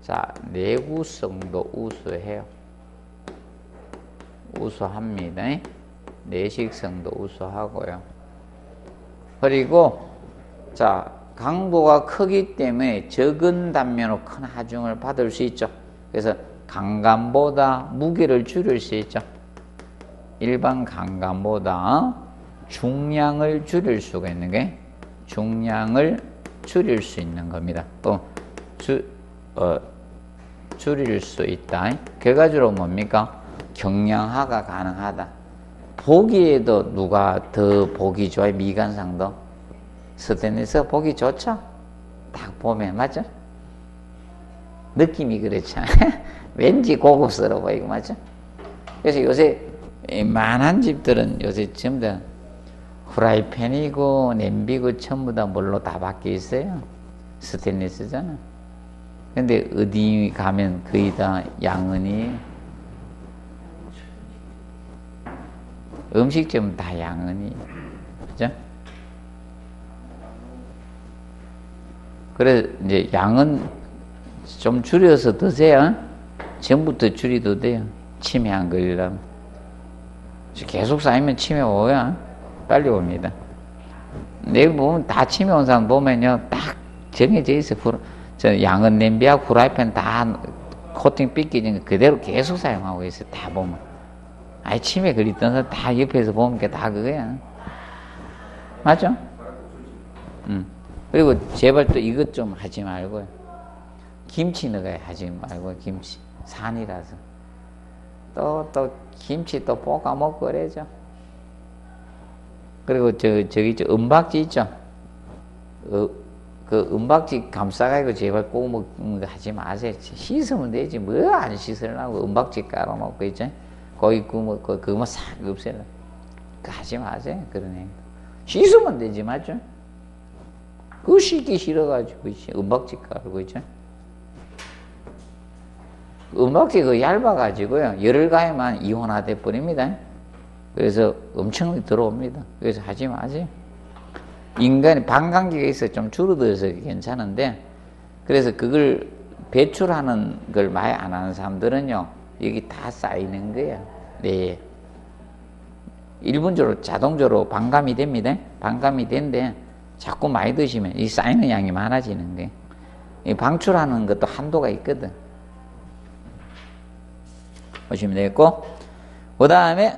자, 내구성도 우수해요. 우수합니다. 내식성도 우수하고요. 그리고 자, 강도가 크기 때문에 적은 단면으로 큰 하중을 받을 수 있죠. 그래서 강간보다 무게를 줄일 수 있죠. 일반 강간보다 중량을 줄일 수가 있는 게 중량을 줄일 수 있는 겁니다. 또 줄일 수 있다. 결과적으로 뭡니까? 경량화가 가능하다. 보기에도 누가 더 보기 좋아요? 미관상도 스테인리스가 보기 좋죠? 딱 보면 맞죠? 느낌이 그렇죠. 왠지 고급스러워 보이고 맞죠? 그래서 요새 많은 집들은 요새 전부 다 후라이팬이고 냄비고 전부 다 뭘로 다 바뀌어 있어요. 스테인리스잖아. 근데 어디 가면 거의 다 양은이 음식점은 다 양은이 그죠? 그래서 이제 양은 좀 줄여서 드세요. 전부터 줄여도 돼요. 치매 안 걸리려면. 계속 쌓이면 치매 오요. 빨리 옵니다. 내가 보면 다 치매 온 사람 보면요. 딱 정해져 있어. 저 양은 냄비하고 후라이팬 다 코팅 삐끼진 거 그대로 계속 사용하고 있어. 다 보면. 아이, 치매 걸리던 사람 다 옆에서 보면 다 그거야. 맞죠? 그리고 제발 또 이것 좀 하지 말고요. 김치 넣어야 하지 말고, 김치. 산이라서. 또, 김치 또 볶아 먹고 그래죠. 그리고 저기 은박지 있죠? 그 은박지 감싸가지고 제발 꼭 먹는 거 하지 마세요. 씻으면 되지. 뭐 안 씻으려고 은박지 깔아놓고 있죠? 고기 구워, 그거만 싹 없애려. 그거 하지 마세요. 그런 행동. 씻으면 되지, 맞죠? 그거 씻기 싫어가지고, 은박지 깔고 있죠? 은박지 그 얇아가지고요. 열을 가해만 이온화돼 버립니다. 그래서 엄청 들어옵니다. 그래서 하지 마세요. 인간이 반감기가 있어 좀 줄어들어서 괜찮은데, 그래서 그걸 배출하는 걸 많이 안 하는 사람들은요, 여기 다 쌓이는 거예요. 네. 일분적으로 자동적으로 반감이 됩니다. 반감이 되는데 자꾸 많이 드시면 이 쌓이는 양이 많아지는 거예요. 이 방출하는 것도 한도가 있거든. 보시면 되겠고, 그 다음에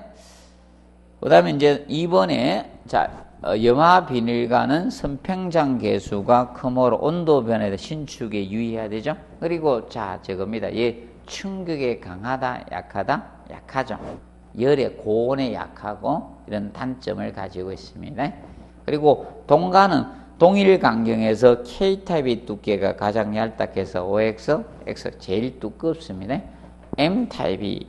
이제 2번에 자, 염화 비닐과는 선팽장 개수가 크므로 온도 변화에 신축에 유의해야 되죠. 그리고 자, 저겁니다. 얘 충격에 강하다, 약하다, 약하죠. 열에 고온에 약하고 이런 단점을 가지고 있습니다. 그리고 동가는 동일 강경에서 K타입의 두께가 가장 얇다해서 OX, X 제일 두껍습니다. M타입이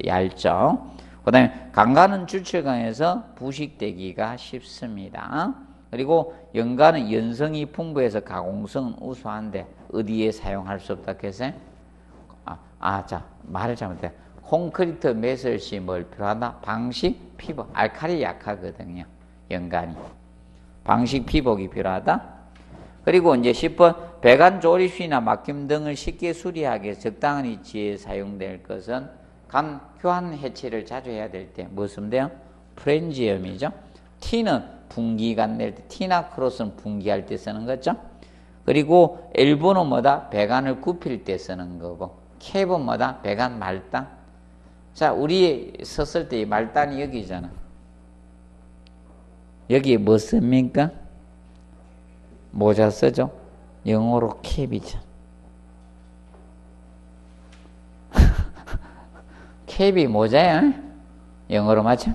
얇죠. 그 다음에 강가는 주철강에서 부식되기가 쉽습니다. 그리고 연가는 연성이 풍부해서 가공성은 우수한데 어디에 사용할 수 없다 해서 자, 말을 잘못해. 콘크리트 매설시 뭘 필요하다? 방식 피복. 알칼리 약하거든요. 연간이. 방식 피복이 필요하다. 그리고 이제 10번 배관 조립시나 막힘 등을 쉽게 수리하기 위해서 적당한 위치에 사용될 것은 간 교환 해체를 자주 해야 될 때 뭐 쓰면 돼요? 프렌지엄이죠. T는 분기간 낼 때, T나 크로스는 분기할 때 쓰는 거죠. 그리고 L번은 뭐다? 배관을 굽힐 때 쓰는 거고, K번 뭐다? 배관 말단. 자, 우리 썼을 때 이 말단이 여기잖아. 여기에 뭐 씁니까? 모자 쓰죠? 영어로 캡이죠. 캡이 모자야? 영어로 맞죠?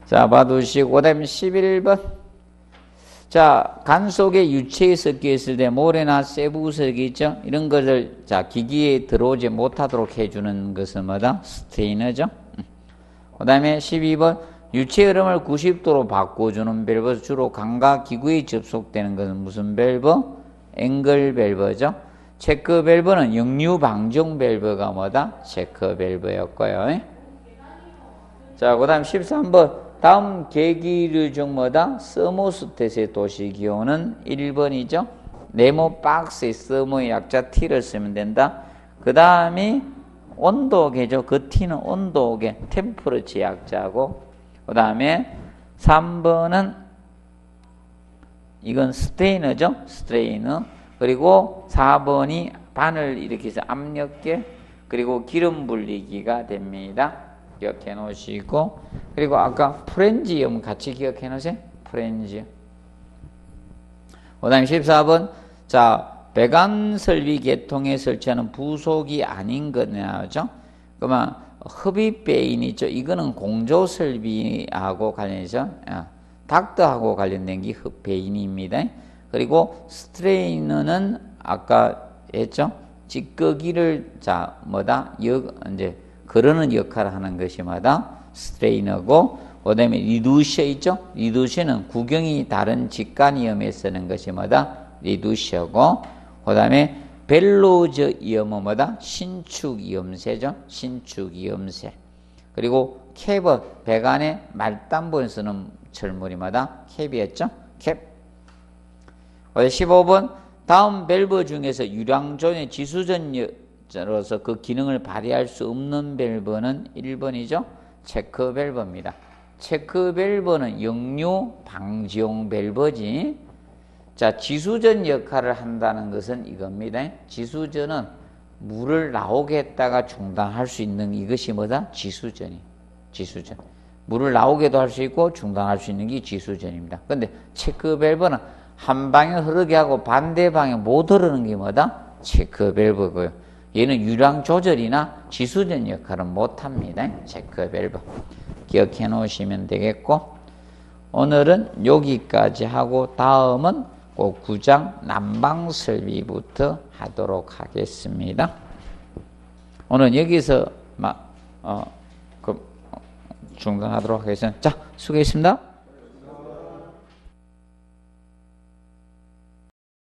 자, 봐두시고, 그 다음에 11번. 자, 간 속에 유체에 섞여 있을 때 모래나 세부석이 있죠? 이런 것을, 자, 기기에 들어오지 못하도록 해주는 것은 뭐다? 스테이너죠? 그 다음에 12번. 유체 흐름을 90도로 바꿔주는 밸브, 주로 간과 기구에 접속되는 것은 무슨 밸브? 앵글 밸브죠? 체크 밸브는 역류 방정 밸브가 뭐다? 체크 밸브였고요. 자, 그 다음 13번. 다음 계기류 중 뭐다? 서모스탯의 도시기호는 1번이죠. 네모 박스에 서모의 약자 T를 쓰면 된다. 그 다음이 온도계죠. 그 T는 온도계, 템퍼러처 약자고, 그 다음에 3번은 이건 스트레이너죠. 스트레이너. 그리고 4번이 바늘 이렇게 해서 압력계, 그리고 기름 분리기가 됩니다. 기억해 놓으시고, 그리고 아까 프렌지엄 같이 기억해 놓으세요. 프렌지엄. 그 다음에 14번. 자, 배관 설비 계통에 설치하는 부속이 아닌 거냐죠. 그러면 흡입배인 있죠. 이거는 공조 설비하고 관련해서 닥터하고 관련된 게 흡배인입니다. 그리고 스트레이너는 아까 했죠. 찌꺼기를 자 뭐다 이제 그러는 역할을 하는 것이 뭐다 스트레이너고, 그다음에 리두셔 있죠. 리두셔는 구경이 다른 직관이염에 쓰는 것이 뭐다 리두셔고, 그다음에 벨로저 이염은 뭐다 신축이염새죠. 신축이염새. 그리고 캡은 배관의 말단부에 쓰는 철물이 뭐다 캡이었죠. 캡. 15번. 다음 밸브 중에서 유량존의 지수전로서 그 기능을 발휘할 수 없는 밸브는 1번이죠. 체크 밸브입니다. 체크 밸브는 역류 방지용 밸브지. 자, 지수전 역할을 한다는 것은 이겁니다. 지수전은 물을 나오게 했다가 중단할 수 있는 이것이 뭐다? 지수전이. 지수전. 물을 나오게도 할 수 있고 중단할 수 있는 게 지수전입니다. 근데 체크 밸브는 한 방향 흐르게 하고 반대 방향 못 흐르는 게 뭐다? 체크 밸브고요. 얘는 유량 조절이나 지수전 역할은 못 합니다. 체크 밸브. 기억해 놓으시면 되겠고, 오늘은 여기까지 하고 다음은 그 9장 난방 설비부터 하도록 하겠습니다. 오늘 여기서 중단하도록 하겠습니다. 자, 수고했습니다.